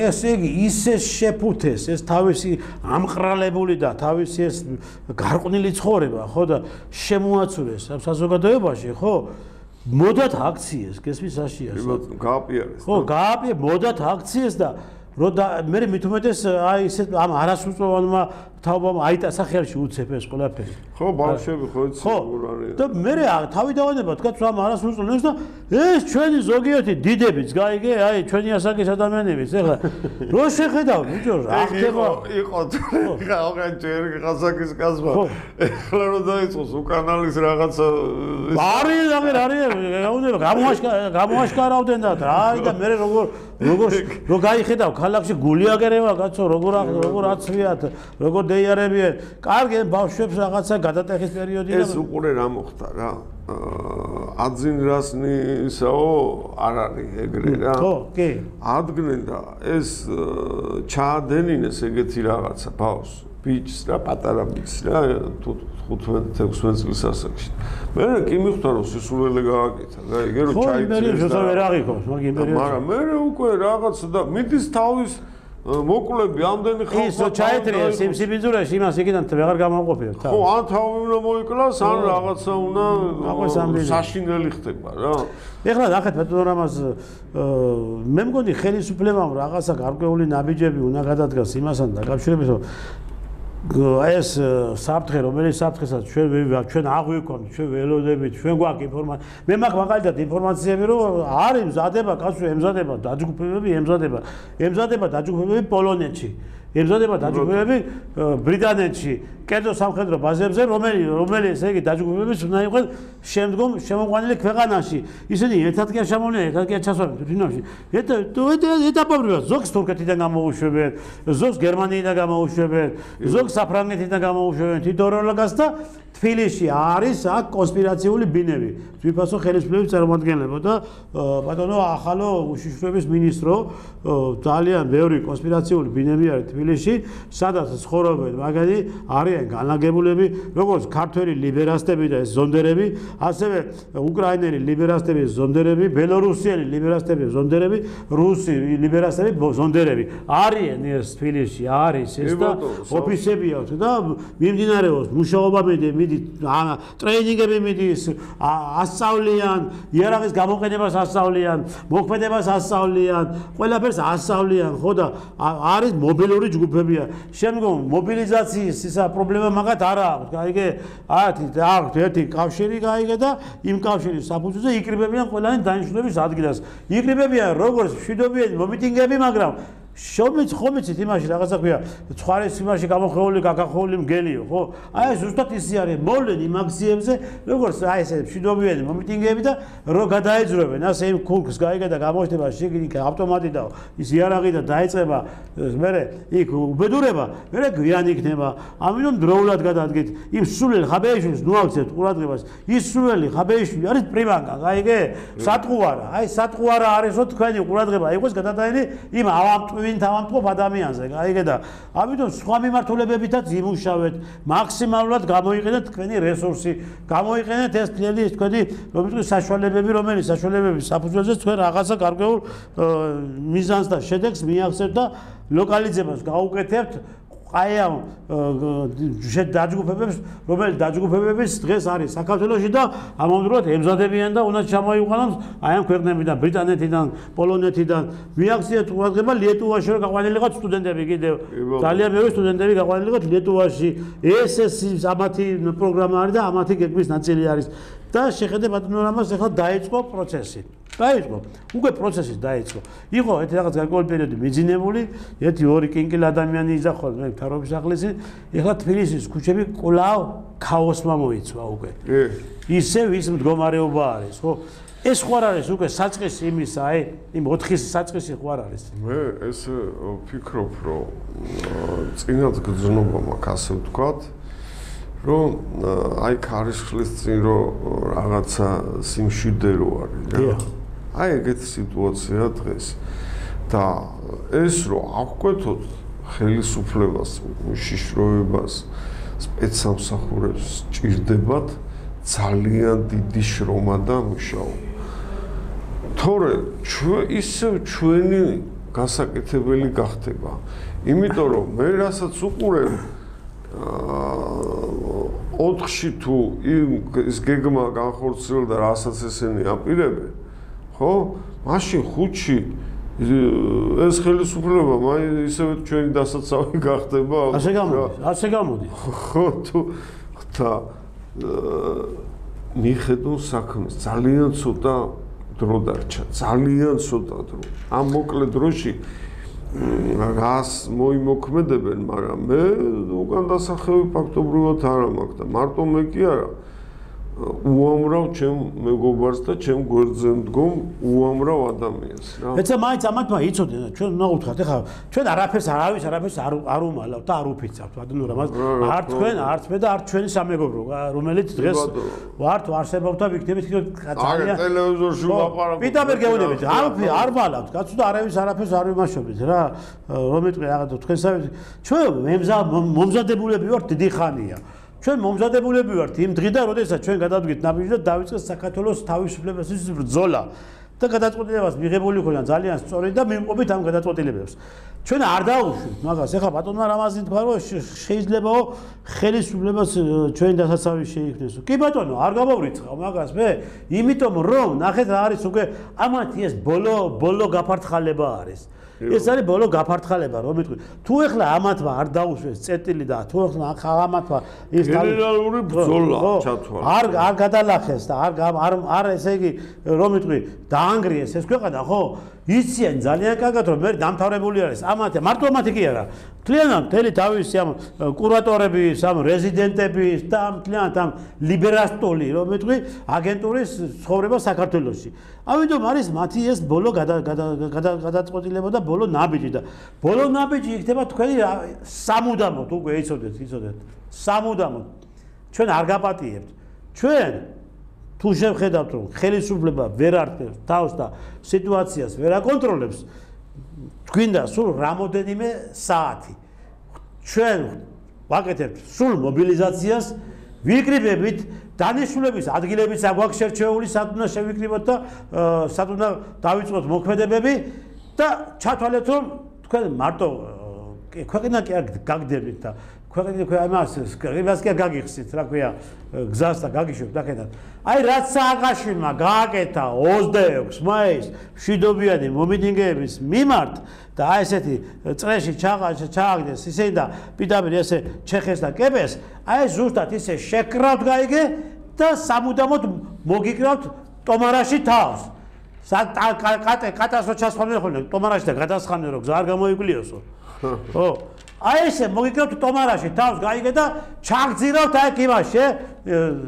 ეს იგი ისე შეფუთეს ეს თავისი ამყრალებული და თავისი ეს გარყვნილი ცხოვრება ხო და შემოაცურეს ამ საზოგადოებაში ხო მოდათ აქციეს გესმის აშიას გააპიარეს ხო გააპიარეს მოდათ აქციეს და მე მით უმეტეს აი ესე ამ არასრულწლოვანმა თაობამ აიტაცა ხელში უცებ ეს ყველაფერი ხო ბავშვები ხო იცი როგორ არის და მე თავი დავანება თქვა ამ არასრულწლოვანს და ეს ჩვენი ზოგიერთი დიდებიც გაიგე აი ჩვენი ასაკის ადამიანებიც ეხლა რო შეხედავ ბიჭო რა ხდება იყო ხა ჯერ ყაზაკის კაზმა ეხლა რო დაიწყოს უკანალის რაღაცა არის გამოაშკარავდნენ და აი და მე როგორ გაიხედავ ქალაქში გულიაგერება კაცო როგორ აცვიათ როგორ დეიარებიან კარგი ბავშვებს რაღაცა გადატეხის პერიოდი ეს უყურე რა მოხდა რა აძინრასნისაო არ არის ეგრე რა ხო კი ადგნენ და ეს ჩაადენინეს ეგეთი რაღაცა ბავშვს ბიჭს რა პატარა ბიჭს რა 15-16 წლის ასაკში მე კი მიხვდა რომ სისულელე გააკეთა გაიგე რომ ჩაიწერეს და ვერ აღიქოს მაგ იმპერიოდში მაგრამ მე უკვე რაღაცა და მიდის თავის მოკლები ამდენი ხალხი ის ჩაეტრიეს იმ სიბინძურაში იმას იქიდან ვეღარ გამოვყოფიოთ ხო ან თავი უნდა მოიკლას ან რაღაცა უნდა საშინელი ხდება რა ეხლა ნახეთ ბატონო რამაზ მე მგონი ხელისუფლებამ რაღაცა გარკვეული ნაბიჯები უნდა გადადგას იმასთან დაკავშირებით რომ ეს საფრთხე რომელიც საფრთხესაც ჩვენ აღვიქვამთ ჩვენ ველოდებით ჩვენ გვაქვს ინფორმაცია მე მაქვს მაგალითად ინფორმაციები რომ არის მზადება კაცო ემზადება დაჯგუფებები ემზადება დაჯგუფებები პოლონეთში ემზადება დაჯგუფებები ბრიტანეთში კერძო სამხედრო ბაზებზე, რომელიც ესე იგი დაჯგუფებების უნდა იყოს შემდგომ შემოყვანილი ქვეყანაში. ისინი ერთად კი არ შემოვნიან, ერთად კი არ ჩასვენ თვითონში. ეტაპობრივად ზოგს თურქეთიდან გამოუშვებენ, ზოგს გერმანიიდან გამოუშვებენ, ზოგს საფრანგეთიდან გამოუშვებენ თვითონოლოგას და თბილისში არის აქ კონსპირაციული ბინები. თვითფასო ხელისუფლების წარმომადგენლებო და ბატონო ახალო უშიშროების მინისტრო ძალიან ბევრი კონსპირაციული ბინები არის თბილისში, სადაც ცხოვრობენ მაგარი არიან განლაგებულები, როგორც ქართველი ლიბერასტები და ზონდერები, ასევე უკრაინელი ლიბერასტები, ზონდერები, ბელორუსიელი ლიბერასტები, ზონდერები, რუსი ლიბერასტები, ზონდერები. არიან ეს თბილისში, არის ეს და ოფისები აქვს და მიმდინარეობს მუშაობა ტრეინინგები მიდის, ასწავლიან, იარაღის გამოყენებას ასწავლიან, მოქმედებას ასწავლიან, ყველაფერს ასწავლიან, ხო და არის მობილური ჯგუფებია. შემდგომ მობილიზაციის ისა პრობლემა მაგათ არ აქვს. გაიგე? აქვს ერთი კავშირი, გაიგე და იმ კავშირის საფუძველზე იკრიბებიან ყველანი დანიშნულების ადგილას. იკრიბებიან როგორც მშვიდობიანი მომიტინგები, მაგრამ ხომიცით იმაში რაღაცა ქვია, ცხარის იმაში გამოხეული, გაგახეული მგელიო, ხო? აი ეს ზუსტად ისე არის, მოვლენ იმ აქციებზე, როგორც აი ესე მშვიდობიანი მომიტინგები და რო გადაეძროვენ, ასე იმ ქურქს გაიგე და გამოჩნდება შიგნით ავტომატი და ის იარაღი და დაიწყება, მერე იქ უბედურება, მერე გვიან იქნება. ამიტომ დროულად გადადგეთ იმ სულელ ხაბეიშვილს ნუავცეთ ყურადღებას. ის სულელი ხაბეიშვილი არის პრიმანკა, გაიგე? სატყუარა, აი სატყუარა არისო თქვენი ყურადღება იყოს გადადაინი იმ თავამტყობ ადამიანზე, გაიგე და ამიტომ სხვა მიმართულებებითაც იმუშავეთ, მაქსიმალურად გამოიყენეთ თქვენი რესურსი, გამოიყენეთ ეს მთელი თქვენი საშუალებები, რომელიც საშუალებების საფუძველზე თქვენ რაღაცა გარკვეულ მიზანს და შედეგს მიაღწევთ და ლოკალიზებას გაუკეთებთ აი ამ დაჯგუფებებს, რომელიც დაჯგუფებების დღეს არის საქართველოში და ამავდროულად ემზადებიან და უნდა ჩამოიყვანონ აი ამ ქვეყნებიდან, ბრიტანეთიდან, პოლონეთიდან. მიაღწიეთ ყურადღება ლიეტუვაში რომ გაყვანილიყოთ სტუდენტები კიდევ. ძალიან ბევრი სტუდენტები გაყვანილიყოთ ლიეტუვაში. ეს ამათი პროგრამა არის და ამათი გეგმის ნაწილი არის. და შეხედე ბატონო რამას ახლა დაიწყო პროცესი. დაიწყო. უკვე პროცესი დაიწყო. იყო ერთი რაღაც გარკვეული პერიოდი მიძინებული, ერთი ორი კინკილ ადამიანი იძახო მე მთავრობის ახლისი. ახლა თბილისის ქუჩები კვლავ ქაოსმა მოიცვა უკვე. ისევ ის მდგომარეობა არის, ხო? ეს ხوار არის უკვე საწყისი იმისა, აი, იმ 4-ის საწყისი ხوار არის. მე ეს ვფიქრობ, რომ წინათ გრძნობა მაქვს ასე ვთქვათ. რომ აი ქარიშხლის წინ რომ რაღაცა სიმშვიდე რო არის რა. აი ეგეთი სიტუაცია დღეს. და ეს რომ აღკვეთოთ ხელისუფლებას, უშიშროებას, სპეცსამსახურებს ჭირდებათ ძალიან დიდი შრომა და მუშაობა. თორე ისევ ჩვენი გასაკეთებელი გახდება. იმიტომ რომ მე რასაც უყურებ 4-ში თუ ის გეგმა განხორციელდა, რასაც ესენი აპირებენ, ხო? მაშინ 5-ში ეს ხელისუფლება ისევე ჩვენი დასაცავი გახდება. ასე გამოდი. ხო, თუ ხთა მიხედონ საქმეს, ძალიან ცოტა დრო დარჩა, ძალიან ცოტა დრო. ამ მოკლე დროში რას მოიმოქმედებენ, მაგრამ მე უკან დასახევი ფაქტობრივად არ მაქვს და მარტო მე კი არა. უამრავ ჩემ მეგობარს და ჩემ გვერდზე მდგომ უამრავ ადამიანს რა. ეცა მაინც ამათმა იცოდნენ, ჩვენ უნდა ვთქვათ, ეხლა ჩვენ არაფერს არ უმალავთ და არ უფიცავთ, ბატონო რამაც. არ თქვენ, არც მე და არც ჩვენი სამეგობრო, რომელიც დღეს ვართ არსებობთ და ვიქნებით ძალიან ტელევიზორში ვლაპარაკობთ. პიტაბერ გეუბნებით, არ მალავთ, კაცო და არავის არ ვიმაშობთ რა. რომ იტყვი რაღაცა თქვენსავე ჩვენ მომზადებულები ვართ დიდი ხანია. ჩვენ მომზადებულები ვართ იმ დღიდან, როდესაც ჩვენ გადავდგეთ ნაბიჯს და დავიწყეთ საქართველოს თავისუფლებისთვის ბრძოლა. და გადაწყვეტილებას მიღებული ხონა ძალიან სწორი და მივყვებით ამ გადაწყვეტილებებს. ჩვენ არ დავუშვით მაგას. ეხლა ბატონმა რამაზი თქვა, რომ შეიძლებაო ხელისუფლებას ჩვენი დასაცავი შეიქმნეს. კი ბატონო, არ გამოვრიცხავ მაგას მე, იმიტომ რომ ნახეთ რა არის უკვე ამათი ეს ბოლო გაფართხალება არის. ეს არის ბოლო გაფართხალება, რომ იტყვი. თუ ეხლა ამათმა არ დაუშვეს წერტილი და თუ ეხლა ამათმა ის გენერალური ბრძოლა ჩათვალა. არ გადალახეს და არ ესე იგი რომ იტყვი დაანგრიეს ეს ქვეყანა, ხო? იციან ძალიან კარგად რომ მე დამთავრებული არის ამათი მარტო ამათი კი არა მთლიანად მთელი თავისი ამ კურატორების ამ რეზიდენტების და მთლიანად ამ ლიბერასტოლი რომ მეტყვი აგენტურის ცხოვრება საქართველოში ამიტომ არის მათი ეს ბოლო გადაწყვეტილება და ბოლო ნაბიჯი და ბოლო ნაბიჯი იქნება თქვენი სამუდამოდ უკვე იცოდეთ სამუდამოდ ჩვენ არ გაპატიებთ ჩვენ თუ შევხედავთ რომ ხელისუფლება ვერ არჩევს თავს და სიტუაციას ვერ აკონტროლებს გვინდა სულ რამოდენიმე საათი ჩვენ ვაკეთებთ სულ მობილიზაციას ვიკრიბებით დანიშნულების ადგილებიც აგვაქვს შერჩეული სად უნდა შევიკრიბოთ და სად უნდა დავიწყოთ მოქმედებები და ჩათვალეთ რომ თქვენ მარტო ქვეყანა კი არ გაგდებით და ქვეყანა იმას კი არ გაგიხსნით რა ქვია გზას და გაგიშვებთ აქედან აი რაც სააკაშვილმა გააკეთა 26 მაისს მშვიდობიანი მომიტინგეების მიმართ და აი ესეთი წრეში ჩააგდეს ისინი და პირდაპირ ესე ჩეხეს და კეპეს აი ზუსტად ისე შეკრავთ გაიგე და სამუდამოდ მოგიკრავთ ტომარაში თავს კატას რო ჩასხმდნენ ხოლმე ტომარაში და გადასხამდნენ რომ გზა არ გამოიკვლიოსო ხო აი ესე მოგიკრავთ ტომარაში თავს გაიგე და ჩაგძირავთ აი იმაში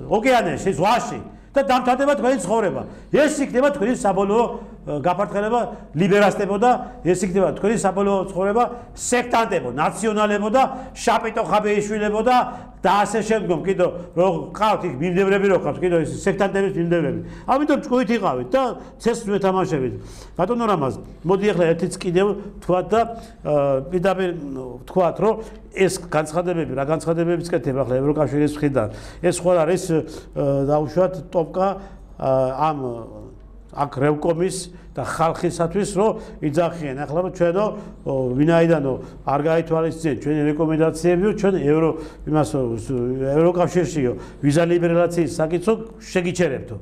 ოკეანეში ზღვაში და დამთავრდება თქვენი ცხოვრება ეს იქნება თქვენი საბოლოო გაფართხილება ლიბერასტებო და ეს იქნება თქვენი საბოლოო ცხოვრება სექტანტებო ნაციონალებო და შაპიტო ხაბეიშვილებო და ასე შემდგომ კიდო რო ყავთ იქ მიმდევრები რო ყავთ კიდო ეს სექტანტების მიმდევრები ამიტომ ჭკუით იყავით და ცესს ვეთამაშებით ბატონო რამაზ მოდი ახლა ერთიც კიდევ თქვათ და პირდაპირ თქვათ რომ ეს განცხადებები რა განცხადებებიც კეთება ახლა ევროკავშირის მხრიდან ეს ხო არის დაუშვათ ტოპკა ამ აქ რევკომის და ხალხისათვის რომ იძახიან ახლა რომ ჩვენო ვინაიდანო არ გაითვალისწინეთ ჩვენი რეკომენდაციებიო ჩვენ ევროკავშირშიო ვიზა ლიბერალიზაციის საკითხო შეგიჩერებთო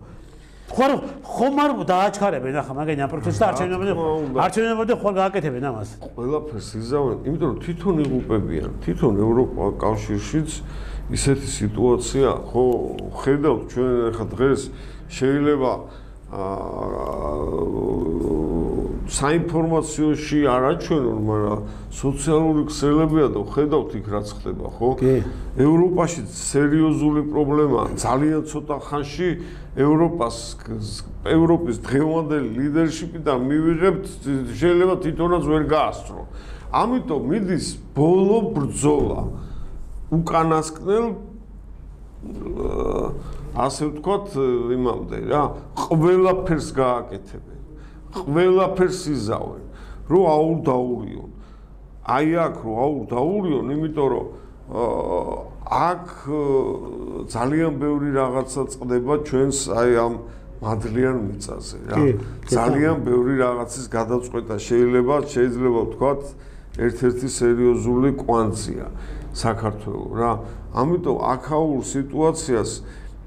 ხომ არ დააჩქარებენ ახლა მაგენი ამ პროცესს და არჩევნებამდე ხომ გააკეთებენ ამას ყველაფერს იზავენ იმიტომ რომ თვითონ იღუპებიან თვითონ ევროკავშირშიც ისეთი სიტუაცია ხო ხედავთ ჩვენ ახლა დღეს შეიძლება საინფორმაციოში არ აჩვენონ, მაგრამ სოციალური ქსელებია და ხედავთ იქ რაც ხდება, ხო? ევროპაში სერიოზული პრობლემაა. ძალიან ცოტა ხანში ევროპის დღევანდელი ლიდერშიპიდან მივიღებთ შეიძლება თვითონაც ვერ გაასწრო. ამიტომ მიდის ბოლო ბრძოლა უკანასკნელ ასე ვთქვათ იმამდე რა ყველაფერს გააკეთებენ ყველაფერს იზავენ რომ აურდაურიონ აი აქ რომ აურდაურიონ იმიტომ რომ აქ ძალიან ბევრი რაღაცა წდება ჩვენს აი ამ მადლიან მიწაზე რა ძალიან ბევრი რაღაცის გადაწყვეტა შეიძლება ვთქვათ ერთ-ერთი სერიოზული კვანძია საქართველოს რა ამიტომ აქაურ სიტუაციას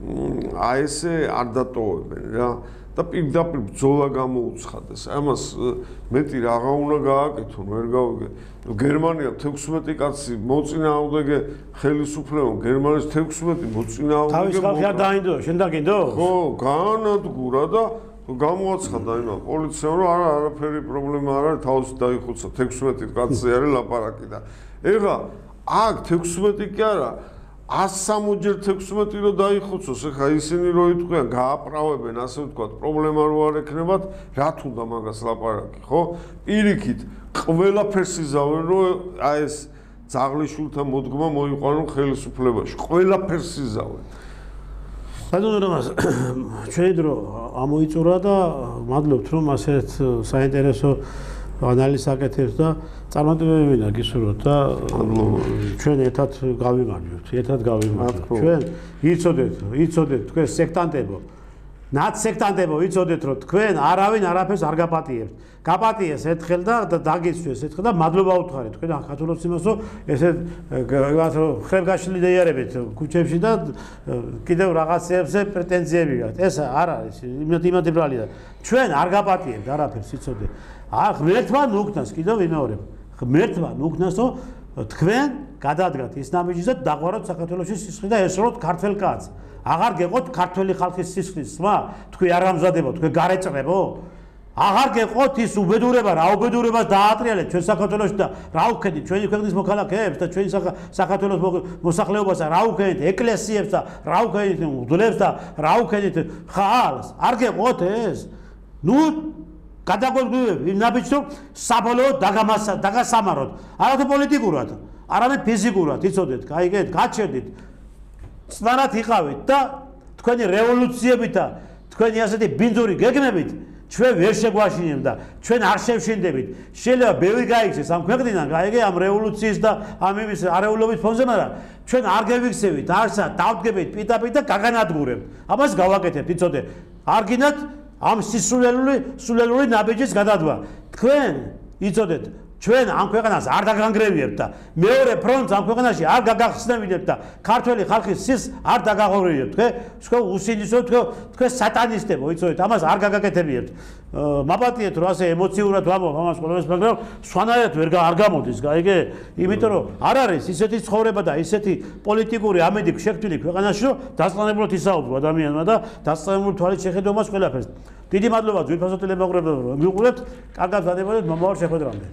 აი ესე არ დატოვებენ რა და პირდაპირ ბრძოლა გამოუცხადეს. ამას მეტი რაღა უნდა გააკეთონ, ვერ გავიგე. გერმანია 16 კაცი მოწინააღმდეგე ხელისუფლებამ, გერმანიის 16 მოწინააღმდეგე თავის ხალხი არ დაინდო, შენ დაგინდო? ხო, განადგურა და გამოაცხადა იმან პოლიციამ რომ არაფერი პრობლემა არ არის, თავს დაიხოცა 16 კაცი არის ლაპარაკი და ეხლა აქ 16 კი არა 160-ჯერ 16 რო დაიხოცოს, ეხლა ისინი რო იტყვიან, გააправებენ, ასე ვთქვათ, პრობლემა რო არ ექნებათ, რა თუნდა მაგას ლაპარაკი, ხო? პირიქით, ყველაფერს იზავენ, რომ აი ეს ძაღლიშვილთა მოდგმა მოიყვანონ ხელისუფლებაში, ყველაფერს იზავენ. ბატონო რამაზ, ჩვენი დრო ამოიწურა და მადლობთ, რომ ასეთ საინტერესო ანალიზს აკეთებს და წარმატებებინა გისურვოთ და ჩვენ ერთად გავიმარჯვებთ, ჩვენ იცოდეთ თქვენ სექტანტებო, ნაცსექტანტებო იცოდეთ რომ თქვენ არავინ არაფერს არ გაპატიებთ. გაპატიეს ერთხელ და დაგიცვეს ერთხელ და მადლობა უთხარით თქვენ ახალწლებს იმას რომ ესე ხრებგაშლილი დაიარებით ქუჩებში და კიდევ რაღაცებზე პრეტენზიები გაქვთ. ეს არ არის იმათიმატიკალია. ჩვენ არ გაპატიებთ არაფერს იცოდეთ. ღმერთმა ნუქნას კიდევ ვიმეორებ. ღმერთმა ნუქნას რომ თქვენ გადადგათ ის ნაბიჯს და დაყვაროთ საქართველოში სისხლი და ესროთ ქართველ კაცს. აღარ გეყოთ ქართველი ხალხის სისხლის სმა, თქვენ არ ამზადებო, თქვენ გარეწრებო. აღარ გეყოთ ის უბედურება, რა უბედურებას დაატრიალეთ ჩვენ საქართველოში და რა უქენით ჩვენი ქვეყნის მოქალაქეებს და ჩვენი საქართველოს მოსახლეობას და რა უქენით ეკლესიებს და რა უქენით მღვდლებს და რა უქენით ხალხს. არ გეყოთ ეს. ნუ გადაგვეგვივებ იმ ნაბიჯს რომ საბოლოოდ დაგასამაროთ. არათუ პოლიტიკურად, არამედ ფიზიკურად, იცოდეთ, გაიგეთ, გაჩერდით. წნარად იყავით და თქვენი რევოლუციებით და თქვენი ასეთი ბინძური გეგმებით ჩვენ ვერ შეგვაშინებთ და ჩვენ არ შევშინდებით. შეიძლება ბევრი გაიქცეს ამ ქვეყნიდან, გაიგე, ამ რევოლუციის და ამ იმის არეულობის ფონზე, მაგრამ ჩვენ არ გევიქცევით, არცა დავდგებით პიტაპით და გაგანადგურებთ. ამას გავაკეთებთ, იცოდე. არ გინდათ ამ სულელური ნაბიჯის გადადვა. თქვენ იცოდეთ, ჩვენ ამ ქვეყანას არ დაგანგრევიებთ და მეორე ფრონტს ამ ქვეყანაში არ გაგახსნებიდებთ და ქართველი ხალხის სის არ დაგაღორიებთ. თქვენ უსინდისო, თქვენ სატანისტებო, იცოდეთ, ამას არ გაგაკეთებიებთ. მაპატიეთ რომ ასე ემოციურად ვამბობ ამას ყველას, მაგრამ სხვანაირად არ გამოდის, გაიგე? იმიტომ რომ არ არის ისეთი ცხოვრება და ისეთი პოლიტიკური ამედი შექმნილი ქვეყანაში, რომ დასწრებულად ისაუბრო ადამიანმა და დასწრებული თვალით შეხედო მას ყველაფერს. დიდი მადლობა ძვირფასო ტელემოყურებელო, რომ მიუყურებთ. კარგად ვადებოდეთ მომავალ შეხვედრამდე.